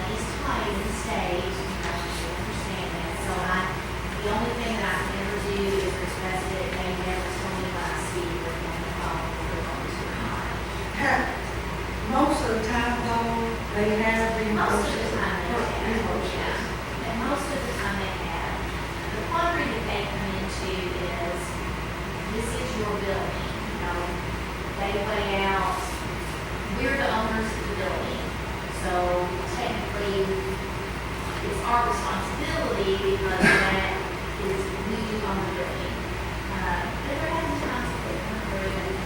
G: he's tight and state, you know, you understand that. So the only thing that I can ever do is request it. They never tell me when I see we're going to call, we're going to hire.
A: have, most of the time though, they have
G: Most of the time they have,
A: reimbursed.
G: yeah. And most of the time they have. The quandary that they come into is, this is your building, you know, they weigh out, we're the owners of the building. So technically, it's our responsibility because that is we own the building. But there have been times that they come through and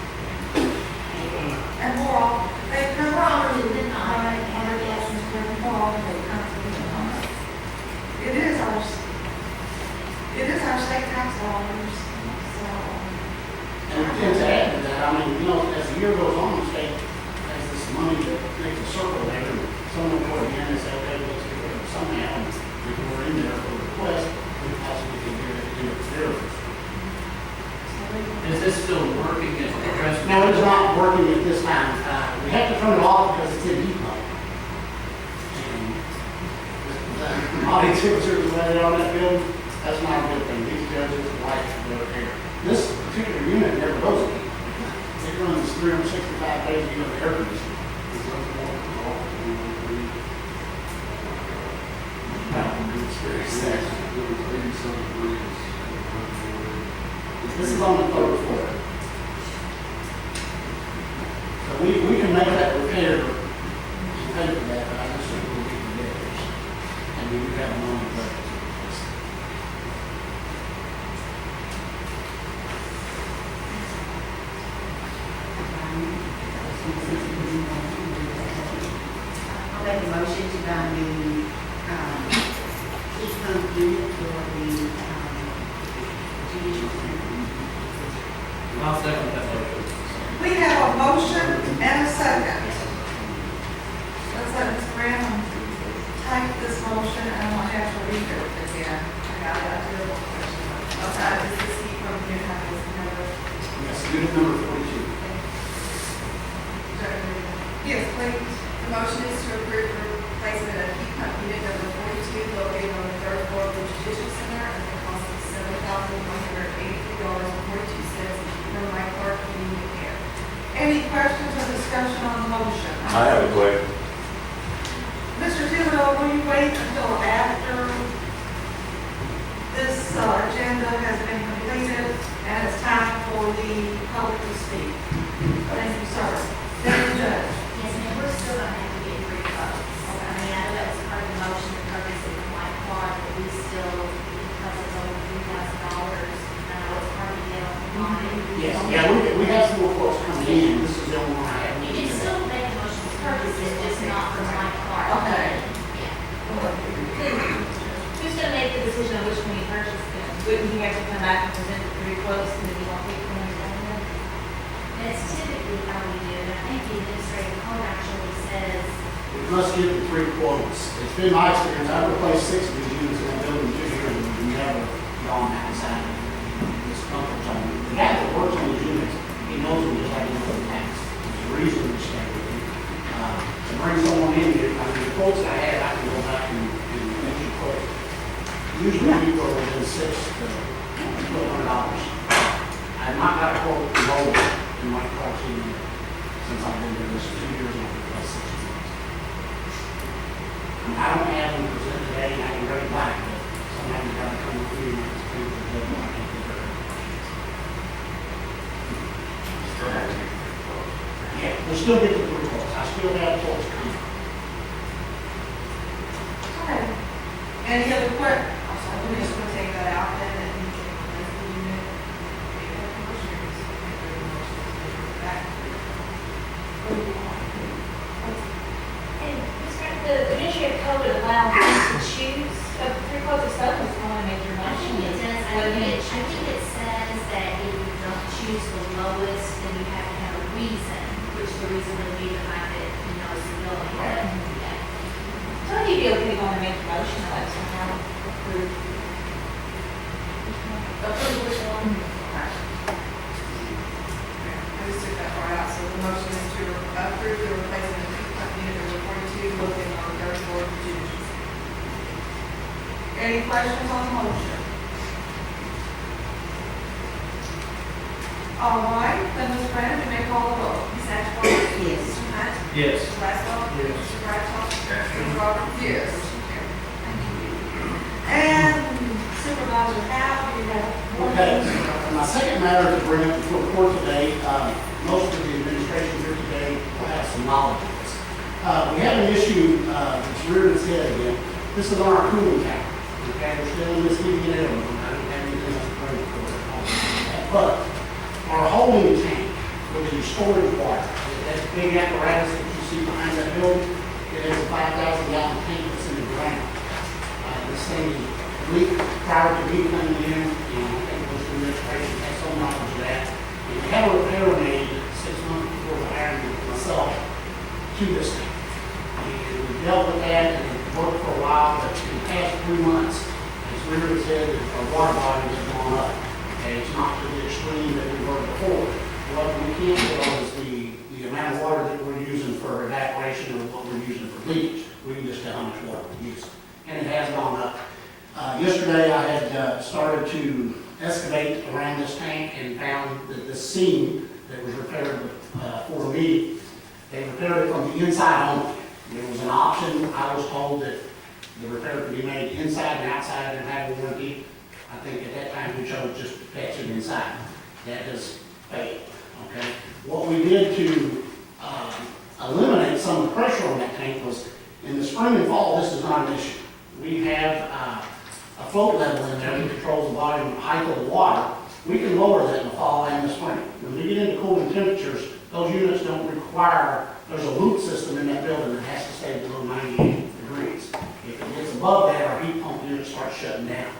A: And more often, they come
G: more
A: on.
G: often than not,
A: More
G: they have, yes.
A: often they come to the home. It is our state tax dollars, so.
O: And we tend to add to that, I mean, you know, as the year goes on, the state has this money that makes a circle there, and someone will again and say, okay, let's get rid of it somehow, and if we're in there for a request, we possibly can get it in its zero.
K: Is this still working at the rest?
O: No, it's not working at this time. We have to turn it off because it's in heat mode. And all these temperatures the way they are in that building, that's not a good thing. These judges like the air. This particular unit never goes in heat. It runs 365 days a year of air conditioning. This is on the third floor. So we can make that repair and pay for that, but I just think we'll get the bidders. And we do have money left to replace it.
D: I'll make a motion to buy a new, heat pump unit for the, judicial center.
K: I'll second that motion.
A: We have a motion and a second. Let's let Ms. Randall type this motion, and I'm gonna have to read it again.
L: I got it, I do have one question. Okay, is this heat pump unit have this number?
O: Yes, unit number 42.
A: Yes, please.
L: The motion is to approve the replacement of heat pump unit number 42 located on the third floor of the Judicial Center at the cost of $7,183.42 from my clerk Union Care.
A: Any questions or discussion on the motion?
B: I have a question.
A: Mr. Thibodeau, will you wait until after this agenda has been completed and it's time for the public to speak? Thank you, sir. Thank you, Judge.
G: Yes, and we're still gonna have to get three quotes. I mean, I know that was part of the motion to purchase it from White Quad, but we still, because it's over $3,000, I know it's hard to get on the line.
O: Yes, yeah, we have some more quotes coming in. This is the only one I have.
G: You can still make a motion to purchase it, just not from White Quad.
A: Okay.
G: Yeah. Who's gonna make the decision on which one you purchase then? Wouldn't you have to come back and present the three quotes and then you want to pick one or the other? That's typically how we do it. I think the administrative code actually says,
O: We must get the three quotes. It's been my experience, I've replaced 6 of these units in that building 2 years, and we've never gone outside of this comfort zone. The guy that works on these units, he knows them just like he knows the tax. There's a reason to stay with you. To bring someone in here, I mean, the quotes I have, I can go back and make you quote. Usually people are within $6 to $1,200. I've not got a quote lower in my quotes since I've been doing this 2 years and I've replaced 6 units. I don't have them presented today, and I can bring it back, but sometimes you gotta come with me, and it's people that don't want to get their Yeah, we'll still get the three quotes, I still have quotes coming.
A: Okay. Any other questions?
L: We're just gonna take that out then and replace the unit. Back.
G: and the administrative code would allow them to choose, three quotes of stuff is going to make your motion. It does, I think it says that if you don't choose the lowest, then you have to have a reason, which the reason would be the fact that, you know, it's a building. So I think you'd be okay going to make the motion, or let someone else
L: Approve which one? Okay. I just took that part out, so the motion is to approve the replacement of heat pump unit number 42 located on the third floor of the judicial.
A: Any questions on the motion? All right, then Ms. Brandon, you may call the vote.
D: Ms. Ashcraft?
J: Yes.
D: Mr. Hunt?
K: Yes.
D: Mr. Westphal?
O: Yes.
D: Mr. Bradshaw?
N: Yes.
D: Mr. Roberts?
A: Yes.
D: Motion carried.
A: And Supervisor Howe, you have one.
O: Okay, my second matter to bring up before the court today, most of the administration here today will have some knowledge of this. We have an issue that's reared its head again. This is on our cooling tower. Okay, we're still in this heating and air room. I don't have anything else to bring before it. But our holding tank, which is storage water, that big apparatus that you see behind that building, it has a 5,000 gallon tank that's in the ground. This thing is leaked prior to me coming in, and I think most of the administration has some knowledge of that. And we had a repair made 6 months before the hiring of myself to this thing. And we dealt with that and it worked for a while, but in the past 3 months, as Reardon said, our water volume has gone up. And it's not to the extreme that we were before. What we can't tell is the amount of water that we're using for evaporation or what we're using for leakage. We can just tell how much water we're using. And it has gone up. Yesterday I had started to excavate around this tank and found that the seam that was repaired for me, they repaired it from the inside only. There was an option, I was told that the repair could be made inside and outside and have a warranty. I think at that time we chose just to patch it inside. That has failed, okay? What we did to eliminate some of the pressure on that tank was in the spring and fall, this is not an issue. We have a float level in there that controls the volume and height of the water. We can lower that in the fall and the spring. When we get into cooling temperatures, those units don't require, there's a loop system in that building that has to stay below 98 degrees. If it gets above that, our heat pump unit starts shutting down.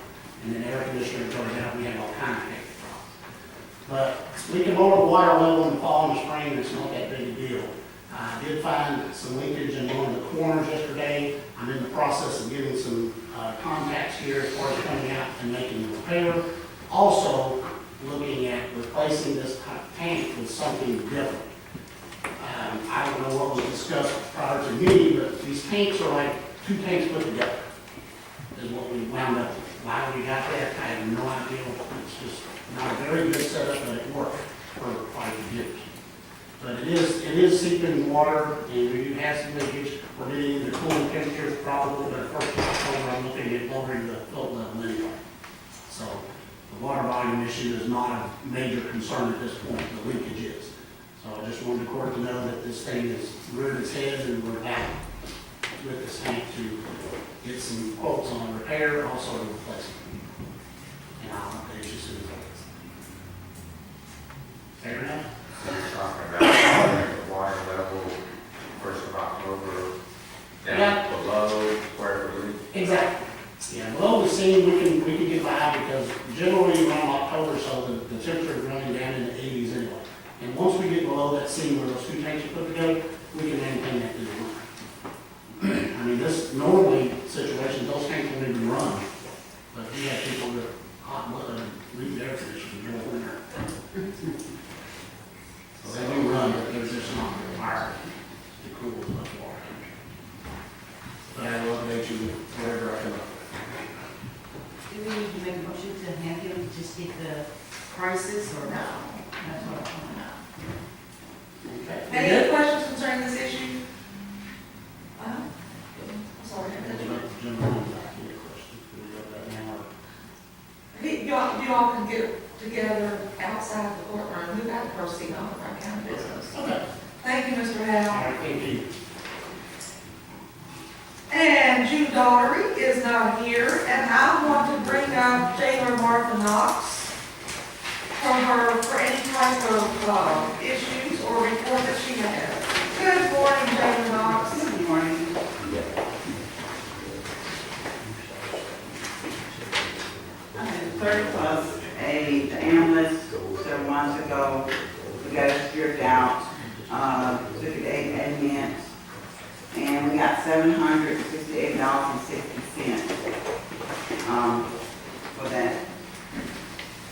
O: And then air conditioner goes out, we have all kinds of technical problems. But we can lower the water level in the fall and the spring, and it's not that big a deal. I did find some leakage in one of the corners yesterday. I'm in the process of getting some contacts here as far as coming out and making the repair. Also, looking at replacing this tank with something different. I don't know what was discussed prior to me, but these tanks are like 2 tanks put together, is what we wound up with. Why we got that, I have no idea. It's just not a very good setup, but it worked for quite a years. But it is seeping water, and we do have some leakage. We're getting into cooling temperatures probably, but first of October, I'm looking at lowering the float level anyway. So the water volume issue is not a major concern at this point, the leakage is. So I just wanted the court to know that this thing is reared its head, and we're back with this tank to get some quotes on repair, also replacement. And I'll update you soon as I get. Fair enough?
N: Talking about the water level, 1st of October, down below where it was.
O: Exactly. Yeah, below the scene, we can get by because generally around October, so the temperature is running down in the 80s anyway. And once we get below that scene where those 2 tanks are put together, we can maintain that through the winter. I mean, this normally situations, those tanks won't even run, but we have people that hot blood and leave air conditioning during the winter. So they do run, but they're just not required to cool as much water. But I will update you wherever I come up.
D: Do we need to make a motion to have him just get the prices or no? That's what I want to know.
O: Okay.
A: Any other questions concerning this issue? I'm sorry. You all can get together outside the courtroom. We've got to proceed on with our county business.
O: Okay.
A: Thank you, Mr.
O: All
A: Howe.
O: right, thank you.
A: And Jude Daughtery is not here, and I want to bring up Jailer Martha Knox for any type of issues or report that she has. Good morning, Jailer Knox.
E: Good morning. The 30+ the ambulance, so months ago, we got it stripped out, took it 8 minutes, and we got $768.60. for that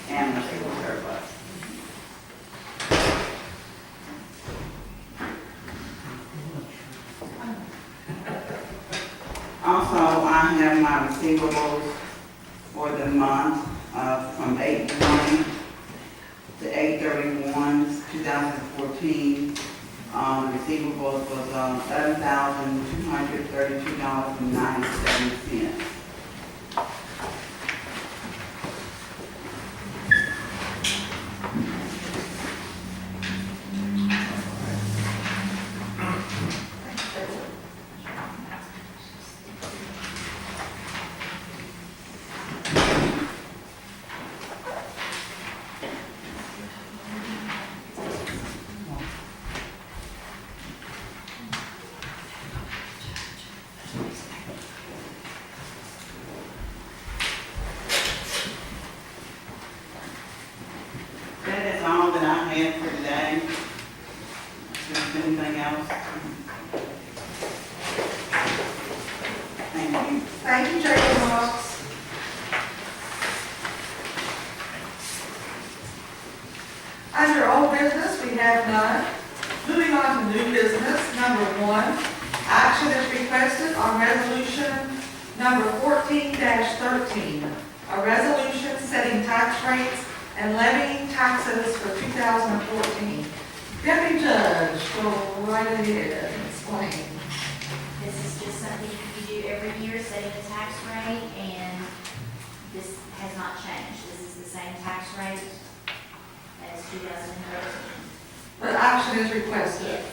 E: ambulance surplus. Also, I have my receivables for the month from 8/1 to 8/31/2014. Receivables was $11,232.97. That is all that I have for today. If there's anything else? Thank you.
A: Thank you, Treasurer Marks. Under old business, we have none. Moving on to new business, number 1, action is requested on resolution number 14-13, a resolution setting tax rates and levying taxes for 2014. Deputy Judge, go right ahead and explain.
G: This is just something you do every year, setting the tax rate, and this has not changed. This is the same tax rate as 2013.
A: But action is requested.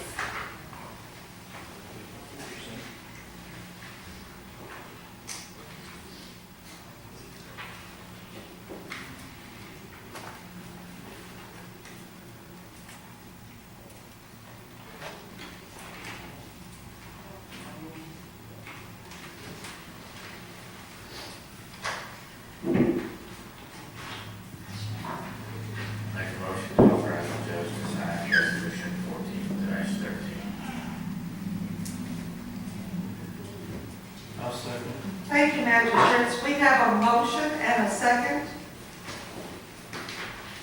B: Make a motion to authorize the judge to sign resolution 14-13.
F: I'll second.
A: Thank you, magistrates. We have a motion and a second.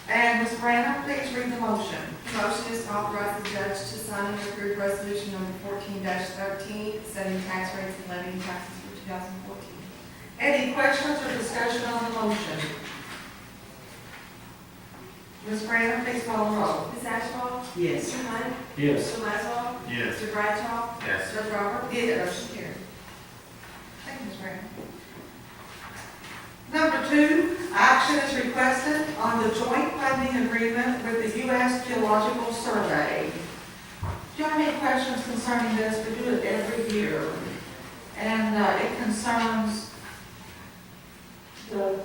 A: And Ms. Brandon, please read the motion.
L: The motion is to authorize the judge to sign and approve resolution number 14-13, setting tax rates and levying taxes for 2014.
A: Any questions or discussion on the motion? Ms. Brandon, please call the roll.
L: Ms. Ashball?
E: Yes.
L: Mr. Hunt?
O: Yes.
L: Mr. Laszlo?
F: Yes.
L: Mr. Bradshaw?
B: Yes.
L: Judge Roberts?
A: Yes.
L: Motion carried.
A: Thank you, Ms. Brandon. Number 2, action is requested on the joint funding agreement with the U.S. Geological Survey. Do you have any questions concerning this? We do it every year. And it concerns the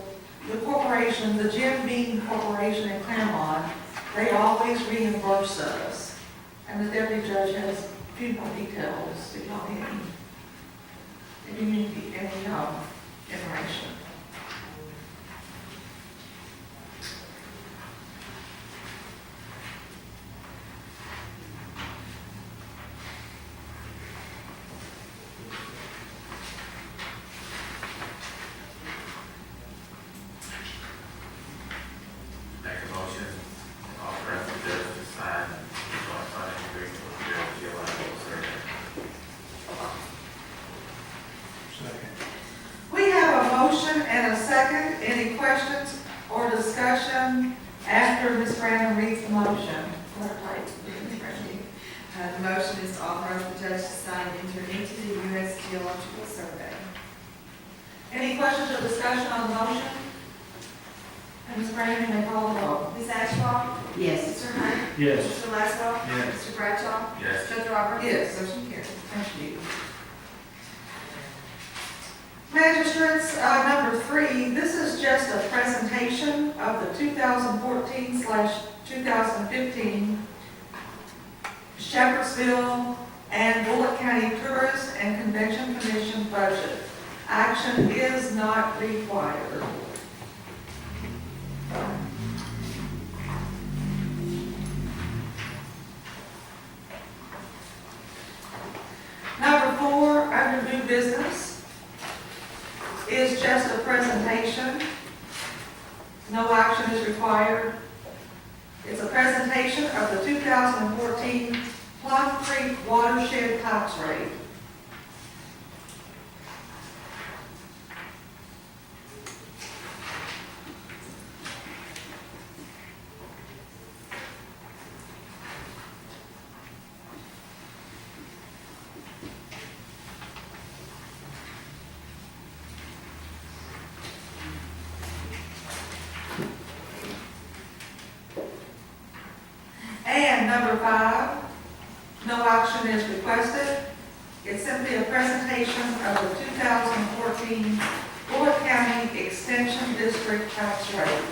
A: corporation, the Jim Beam Corporation in Claremont. They always reimburse us. And the deputy judge has a few more details if y'all need any. If you need any information.
B: Make a motion to authorize the judge to sign the joint funding agreement with the Geological Survey.
F: Second.
A: We have a motion and a second. Any questions or discussion after Ms. Brandon reads the motion? Clerk, please, Ms. Brandon.
L: The motion is to authorize the judge to sign and enter into the U.S. Geological Survey.
A: Any questions or discussion on the motion? And Ms. Brandon, you may call the roll.
L: Ms. Ashball?
E: Yes.
L: Mr. Hunt?
O: Yes.
L: Mr. Laszlo?
F: Yes.
L: Mr. Bradshaw?
B: Yes.
L: Judge Roberts?
A: Yes.
L: Motion carried.
A: Thank you. Magistrates, number 3, this is just a presentation of the 2014/2015 Shepherdsville and Bullitt County Tourist and Convention Commission budget. Action is not required. Number 4, under new business, is just a presentation No action is required. It's a presentation of the 2014 Plum Creek Watershed Tax Rate. And number 5, no action is requested. It's simply a presentation of the 2014 Bullitt County Extension District tax rate.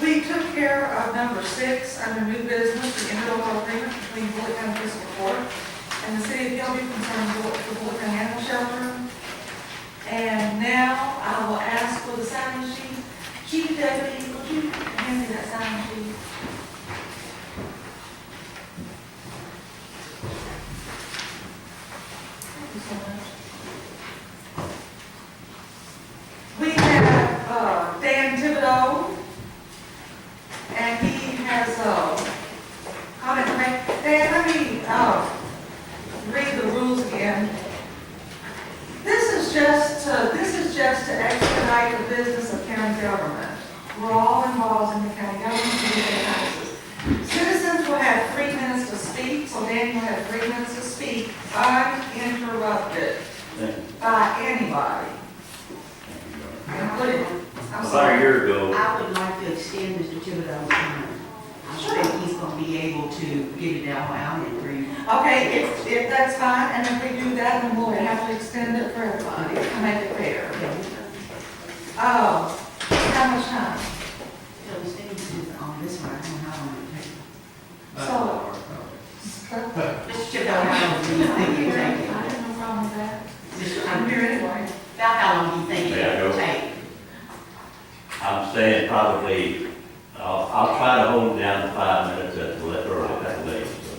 A: We took care of number 6 under new business, the interlocal agreement between Bullitt County Fiscal Court and the City of Hillview concerning the Bullitt County Animal Shelter. And now I will ask for the signing sheet. Chief Deputy, would you hand me that signing sheet? Thank you so much. We have Dan Thibodeau. And he has comment to make. Dan, let me read the rules again. This is just to expedite the business of county government. We're all involved in the county government. We pay taxes. Citizens will have 3 minutes to speak, so Dan will have 3 minutes to speak uninterrupted by anybody. Including, I'm
B: About
A: sorry.
B: a year ago,
D: I would like to extend Mr. Thibodeau's time. I think he's gonna be able to get it all out in 3 minutes.
A: Okay, if that's fine, and if we do that, then we'll have to extend it for everybody to make it fair. Oh, how much time?
D: So the state is on this one, I don't know how long it takes. Mr. Thibodeau, how long do you think it
A: I
D: take?
A: have no problem with that.
D: Mr.
A: I'm here anyway.
D: About how long do you think it will take?
B: I'm saying probably, I'll try to hold it down to 5 minutes at the latest.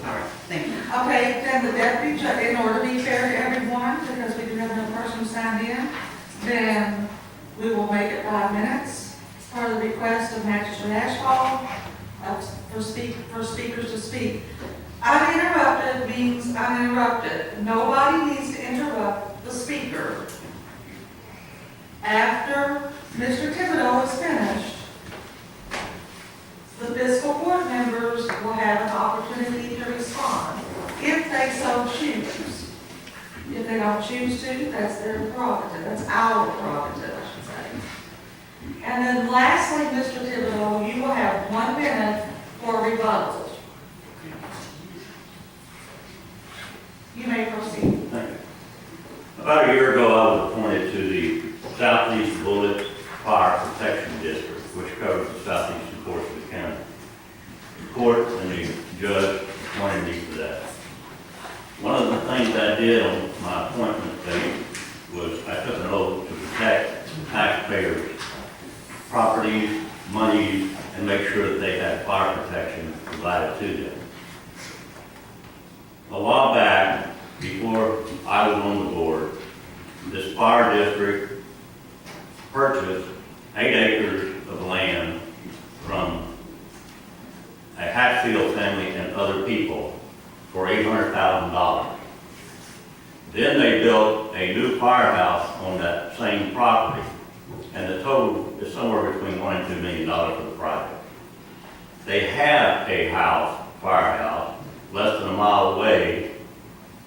D: All right, thank you.
A: Okay, then the deputy, in order to be fair to everyone, because we do have no person signed in, then we will make it 5 minutes per the request of Magistrate Ashfall for speakers to speak. Uninterrupted means uninterrupted. Nobody needs to interrupt the speaker. After Mr. Thibodeau is finished, the fiscal court members will have an opportunity to respond, if they so choose. If they don't choose to, that's their prerogative, that's our prerogative, I should say. And then lastly, Mr. Thibodeau, you will have 1 minute for rebuttal. You may proceed.
B: Thank you. About a year ago, I was appointed to the Southeast Bullitt Fire Protection District, which covers the southeastern portion of the county. The court and the judge appointed me for that. One of the things I did on my appointment date was I took an oath to protect taxpayers' properties, monies, and make sure that they had fire protection provided to them. A while back, before I was on the board, this fire district purchased 8 acres of land from a Hatfield family and other people for $800,000. Then they built a new firehouse on that same property, and the total is somewhere between $1 and $2 million for the project. They have a firehouse, less than a mile away,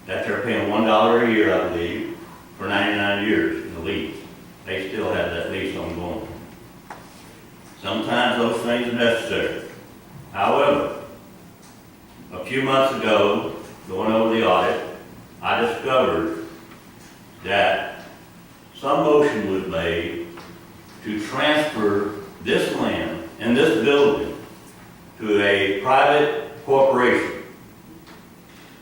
B: that they're paying $1 a year, I believe, for 99 years in the lease. They still have that lease ongoing. Sometimes those things are necessary. However, a few months ago, going over the audit, I discovered that some motion was made to transfer this land and this building to a private corporation.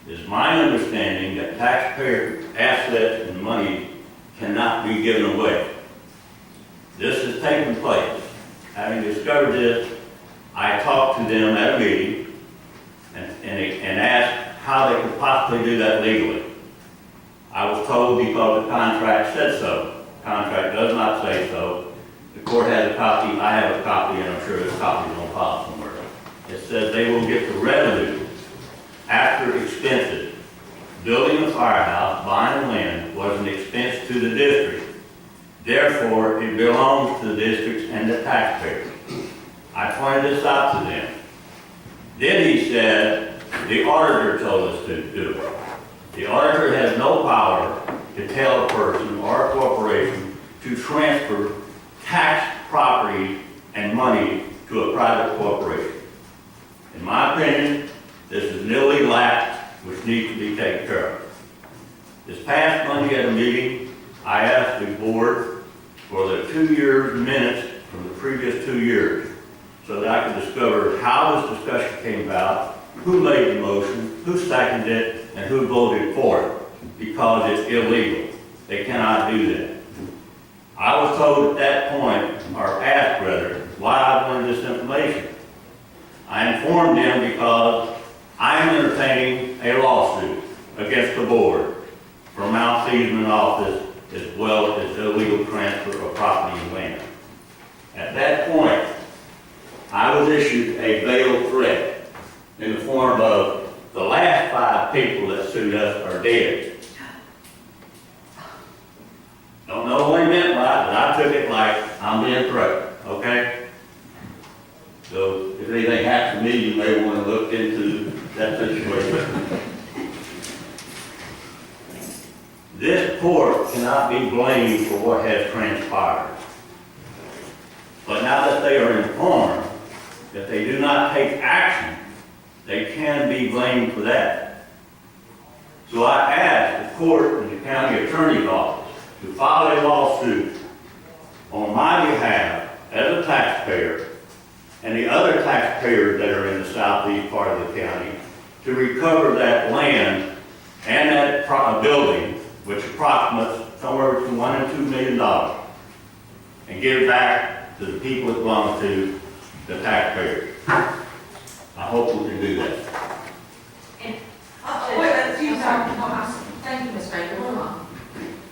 B: It's my understanding that taxpayer assets and money cannot be given away. this has taken place. Having discovered this, I talked to them at a meeting and asked how they could possibly do that legally. I was told because the contract said so. The contract does not say so. The court has a copy, I have a copy, and I'm sure there's copies on file somewhere. It says they will get the revenue after expenses. Building a firehouse, buying land was an expense to the district. Therefore, it belongs to the districts and the taxpayers. I pointed this out to them. Then he said, the auditor told us to do it. The auditor has no power to tell a person or a corporation to transfer tax property and money to a private corporation. In my opinion, this is an illegal act which needs to be taken care of. This past Monday at a meeting, I asked the board for the 2 years minutes from the previous 2 years so that I could discover how this discussion came about, who made the motion, who seconded it, and who voted for it, because it's illegal. They cannot do that. I was told at that point, or asked rather, why I wanted this information. I informed them because I am entertaining a lawsuit against the board for malfeasance office as well as illegal transfer of property and land. At that point, I was issued a veiled threat in the form of the last 5 people that sued us are dead. Don't know what he meant by it, but I took it like I'm being threatened, okay? So if anything happens to me, you may want to look into that situation. This court cannot be blamed for what has transpired. But now that they are informed, if they do not take action, they can be blamed for that. So I asked the court and the county attorney's office to file a lawsuit on my behalf as a taxpayer and the other taxpayers that are in the southeast part of the county to recover that land and that building, which approximates somewhere between $1 and $2 million, and give it back to the people it belongs to, the taxpayers. I hope we can do that.
A: Thank you, Ms. Baker. Hold on.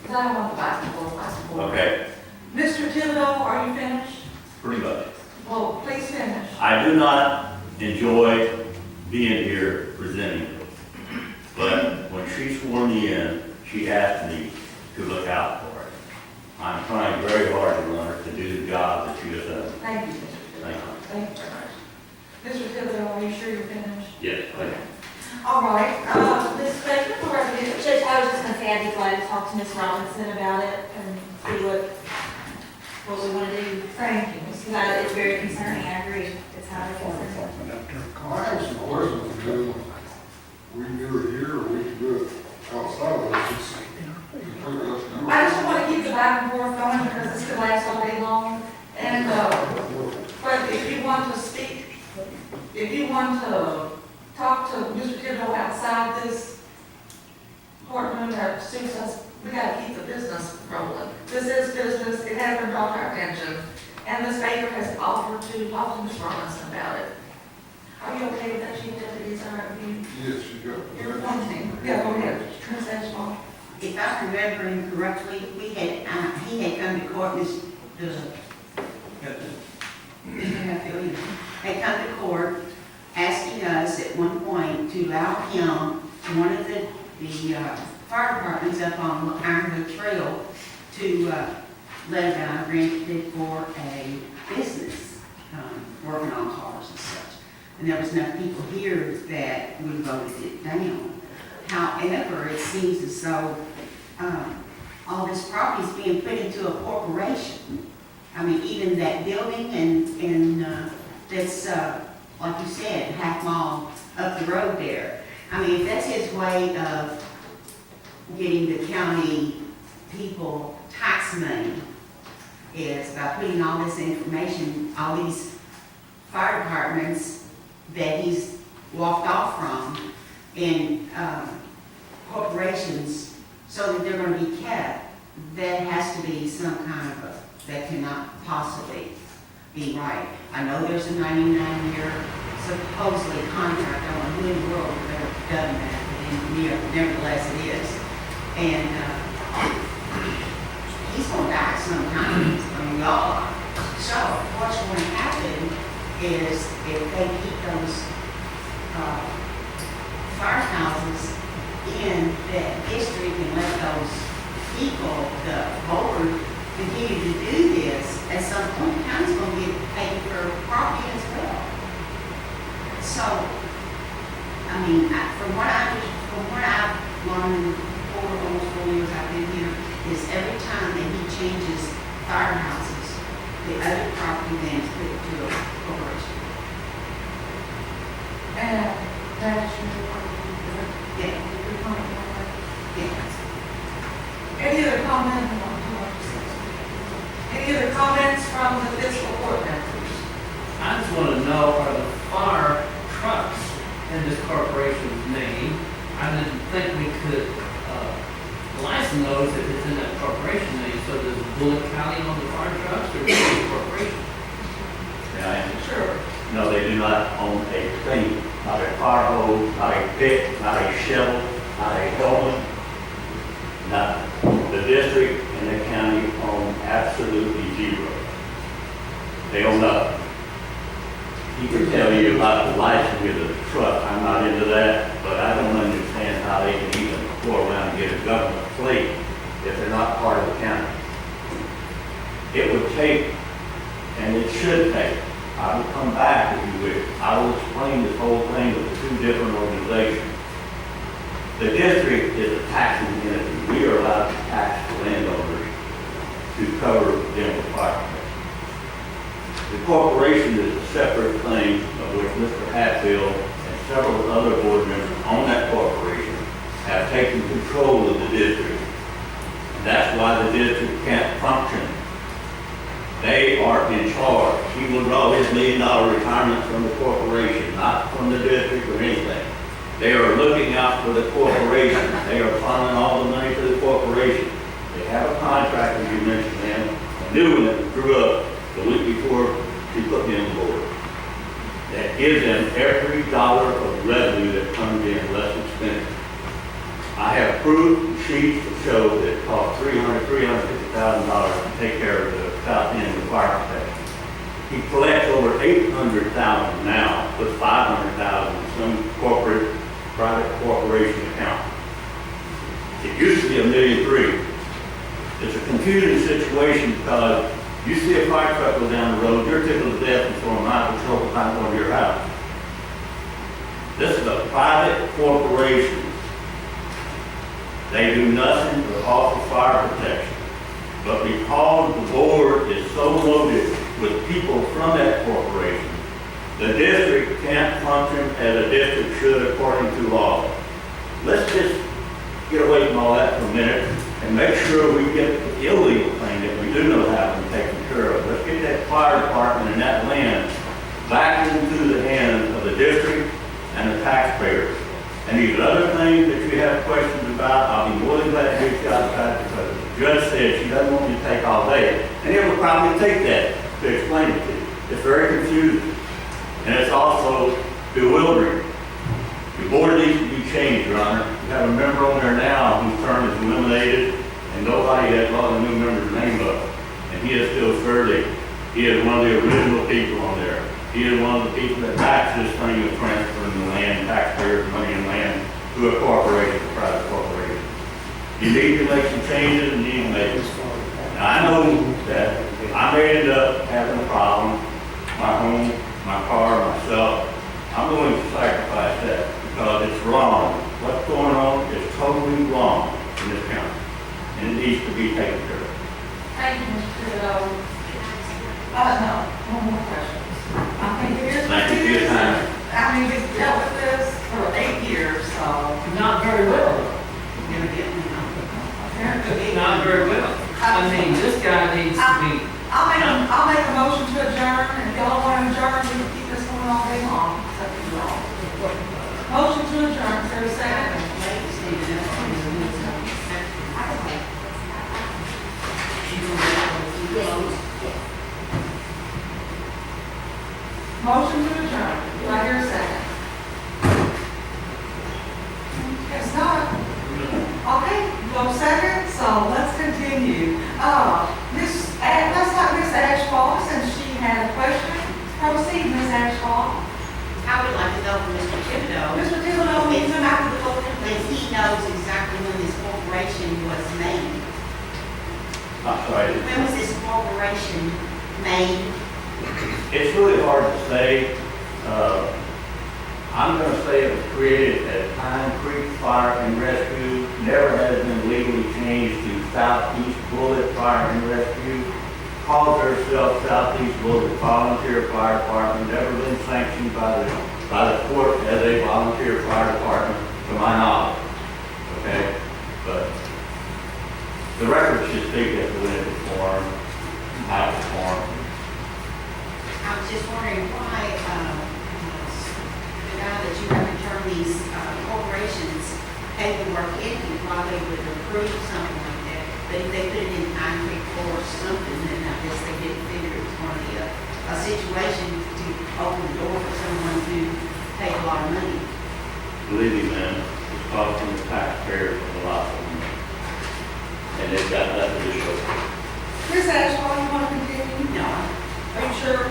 A: I don't want the basketball.
B: Okay,
A: Mr. Thibodeau, are you finished?
B: pretty much.
A: Well, please finish.
B: I do not enjoy being here presenting, but when she swore me in, she asked me to look out for it. I'm trying very hard to run her to do the job that she has done.
A: Thank you, Mr. Thibodeau.
B: Thank you.
A: Thank you very much. Mr. Thibodeau, are you sure you're finished?
B: Yes, thank you.
A: All right, Ms. Baker, for review.
G: Judge, I was just gonna say, I'd be glad to talk to Ms. Robinson about it and see what we wanna do.
A: Thank you, Ms.
G: Because it's very concerning, I agree, it's highly concerning.
P: I have some questions, because we can do it here, or we can do it outside of this.
A: I just want to keep the back and forth going because this could last all day long. And, but if you want to speak, if you want to talk to Mr. Thibodeau outside this courtroom that suits us, we gotta keep the business rolling. This is business, it has been brought to our attention, and Ms. Baker has offered to talk to Ms. Robinson about it. Are you okay with that, Chief Deputy? Is that all right with you?
P: Yes, you got it.
A: You're appointing. Yeah, go ahead. Ms. Ashball.
D: If I remember him correctly, he had come to court, had come to court asking us at one point to allow him, one of the fire departments up on Ironwood Trail, to let him out, rented it for a business, working on cars and such. And there was enough people here that we voted it down. However, it seems as though all this property is being put into a corporation. I mean, even that building and that's, like you said, half mile up the road there. I mean, if that's his way of getting the county people tax money, is by putting all this information, all these fire departments that he's walked off from, and corporations, so that they're going to be kept, there has to be some kind of a that cannot possibly be right. I know there's a 99-year supposedly contract. I don't know who in the world would have done that, but nevertheless it is. And he's going to die sometime. I mean, we all are. So what's going to happen is if they keep those firehouses in that district and let those people, the board, continue to do this, at some point, the county's going to get paid for property as well. So, I mean, from what I've learned over almost 4 years I've been here, is every time that he changes firehouses, the other property then is put to a corporation.
H: And that is your
D: Yeah.
H: Yeah.
A: Any other comments? Any other comments from the fiscal court members?
Q: I just want to know, are the fire trucks in this corporation's name? I didn't think we could license those if it's in that corporation name. So does Bullock County own the fire trucks or is it a corporation?
A: Sure.
B: No, they do not own a thing, not a fire hose, not a pick, not a shovel, not a helmet, nothing. The district and the county own absolutely zero. They own nothing. He can tell you about the licensing of the truck. I'm not into that, but I don't understand how they can even go around and get a government plate if they're not part of the county. It would take, and it should take, I will come back if you wish. I will explain this whole thing with the two different organizations. The district is a taxing entity. We are allowed to tax the landowners to cover them with fire protection. The corporation is a separate thing of which Mr. Hatfield and several other board members on that corporation have taken control of the district. And that's why the district can't function. They are in charge. He will draw his $1 million retirement from the corporation, not from the district or anything. They are looking out for the corporation. They are funneling all the money to the corporation. They have a contract, as you mentioned, ma'am, a new one that drew up the week before she put me on board. That gives them every dollar of revenue that comes in less expensive. I have proof and sheets to show that it costs $350,000 to take care of the south end of fire protection. He collects over $800,000 now, with $500,000 in some corporate, private corporation account. It used to be $1.3 million. It's a confusing situation because you see a fire truck go down the road, you're tickled to death before a mile patrol will find one to your house. This is a private corporation. They do nothing but offer fire protection. But because the board is so loaded with people from that corporation, the district can't function as a district should according to law. Let's just get away from all that for a minute and make sure we get the illegal thing that we do know how to be taken care of. Let's get that fire department and that land back into the hands of the district and the taxpayers. And these other things that you have questions about, I'll be more than glad to get you outside because the judge said she doesn't want you to take all day. And it will probably take that to explain it to you. It's very confusing. And it's also bewildering. The board needs to be changed, Your Honor. You have a member on there now whose term is eliminated and nobody has brought the new member's name up. And he is still serving. He is one of the original people on there. He is one of the people that backs this thing of transferring the land, taxpayers' money and land to a corporation, a private corporation. You need to make some changes and need to make it. Now, I know that I may end up having a problem, my home, my car, myself. I'm going to sacrifice that because it's wrong. What's going on is totally wrong in this county, and it needs to be taken care of.
A: Thank you, Mr. Thibodeau. No more questions.
B: Thank you for your time.
A: I mean, we've dealt with this for 8 years, so.
Q: Not very well. Not very well. I mean, this guy needs to be.
A: I'll make a motion to adjourn, and if y'all want to adjourn, we can keep this going all day long. It's up to you all. Motion to adjourn, is there a second?
D: Yes.
A: No second, so let's continue. Let's have Miss Ashfall, since she had a question. Proceed, Miss Ashfall.
D: I would like to know from Mr. Thibodeau.
A: Mr. Thibodeau,
D: If he knows exactly when this corporation was made.
R: I'm sorry,
D: When was this corporation made?
R: it's really hard to say. I'm going to say it was created at Pine Creek Fire and Rescue, never has been legally changed to Southeast Bullet Fire and Rescue, calls herself Southeast Bullet Volunteer Fire Department, never been sanctioned by the court as a volunteer fire department, to my knowledge. Okay? But the record should speak as to when it was formed, and how it was formed.
D: I was just wondering why, the guy that you have returned these corporations paperwork into, why they would approve something like that. But if they put it in Pine Creek or something, then I guess they didn't figure it was going to be a situation to open the door for someone to pay a lot of money.
R: Believe me, man, it's costing the taxpayers a lot of money. And they've got nothing to show for it.
A: Miss Ashfall, you want to continue?
D: No.
A: Are you sure?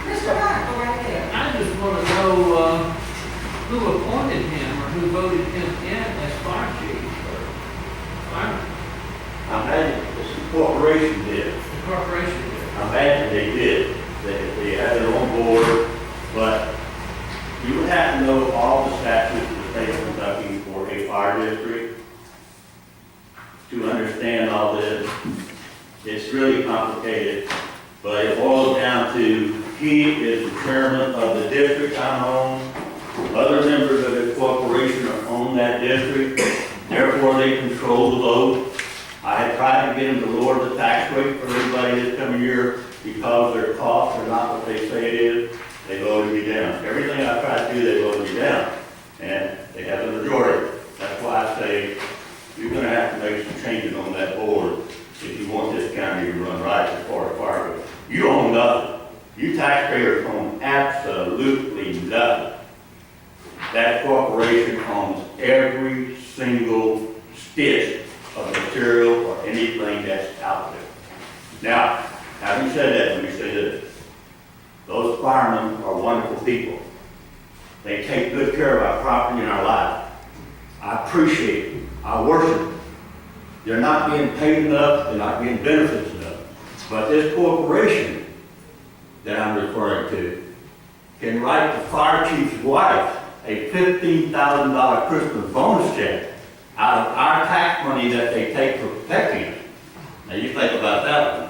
A: Mr. Wright, go right ahead.
Q: I just want to know, who appointed him or who voted him in as fire chief or fireman?
R: I imagine the corporation did.
Q: The corporation did.
R: I imagine they did. They had it on board, but you would have to know all the statutes of the state of Kentucky for a fire district to understand all this. It's really complicated, but it boils down to he is the chairman of the district I'm on. Other members of the corporation are on that district, therefore they control the vote. I had tried to get them to lower the tax rate for everybody this coming year because their costs are not what they say it is. They voted me down. Everything I tried to do, they voted me down. And they have the majority. That's why I say you're going to have to make some changes on that board if you want this county to run right as far as fire goes. You own nothing. You taxpayers own absolutely nothing. That corporation owns every single stitch of material or anything that's out there. Now, having said that, let me say this. Those firemen are wonderful people. They take good care of our property and our lives. I appreciate them. I worship them. They're not being paid enough. They're not getting benefits enough. But this corporation that I'm referring to can write the fire chief's wife a $15,000 Christmas bonus check out of our tax money that they take for protecting us. Now you think about that one.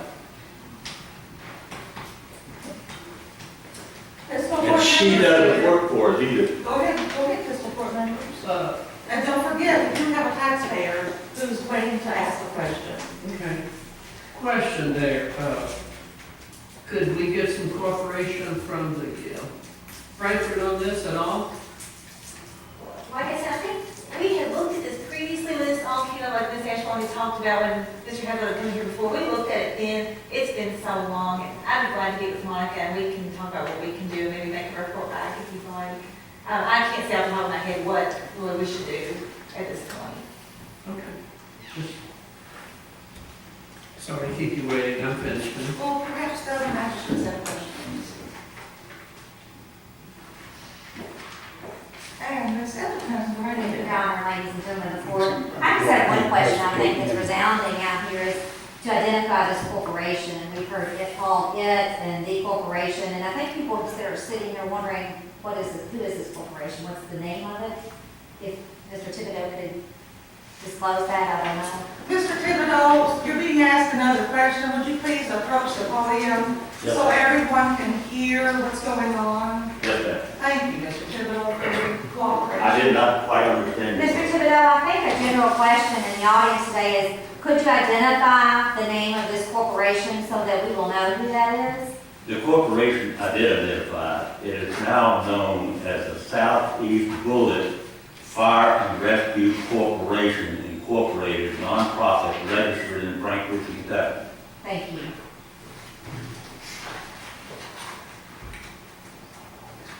R: And she doesn't work for us either.
A: Go ahead, Fiscal Court members. And don't forget, we do have a taxpayer who's waiting to ask a question.
Q: Okay. Question there, could we get some cooperation from the Frankfurt on this at all?
G: Like I said, I think we had looked at this previously when this all came up, like Ms. Ashwell talked about when Mr. Hadley came here before. We looked at it then. It's been so long. And I'm glad to get with Monica and we can talk about what we can do, maybe make a report back if you'd like. I can't say off the top of my head what really we should do at this point.
Q: Okay. Sorry to keep you waiting. I'm finished.
A: Well, perhaps the other magistrates have questions. And Ms. Everton, go right ahead.
S: Your Honor, ladies and gentlemen of the court. I just have one question I think that's resounding out here is to identify this corporation. And we've heard it called it and the corporation. And I think people just that are sitting there wondering, what is this, who is this corporation? What's the name of it? If Mr. Thibodeau could disclose that, I don't know.
A: Mr. Thibodeau, you're being asked another question. Would you please approach the podium so everyone can hear what's going on?
R: Yes, ma'am.
A: Thank you, Mr. Thibodeau, for your cooperation.
R: I did not quite understand.
S: Mr. Thibodeau, I think a general question in the audience today is, could you identify the name of this corporation so that we will know who that is?
R: The corporation I did identify, it is now known as the Southeast Bullet Fire and Rescue Corporation Incorporated, nonprofit registered in Frankfort, Kentucky.
S: Thank you.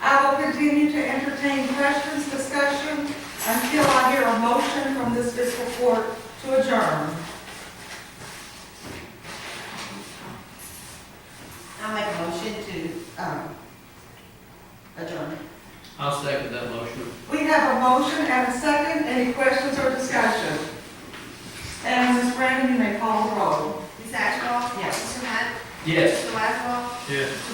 A: I will continue to entertain questions, discussion. until I hear a motion from this fiscal court to adjourn.
D: I'll make a motion to, adjourn.
Q: I'll second that motion.
A: We have a motion and a second. Any questions or discussion? And Ms. Brandon, you may call the roll.
L: Ms. Ashcraft?
D: Yes.
L: Mr. Hunt?
Q: Yes.
L: Mr. Laszlo?
F: Yes.
L: Mr.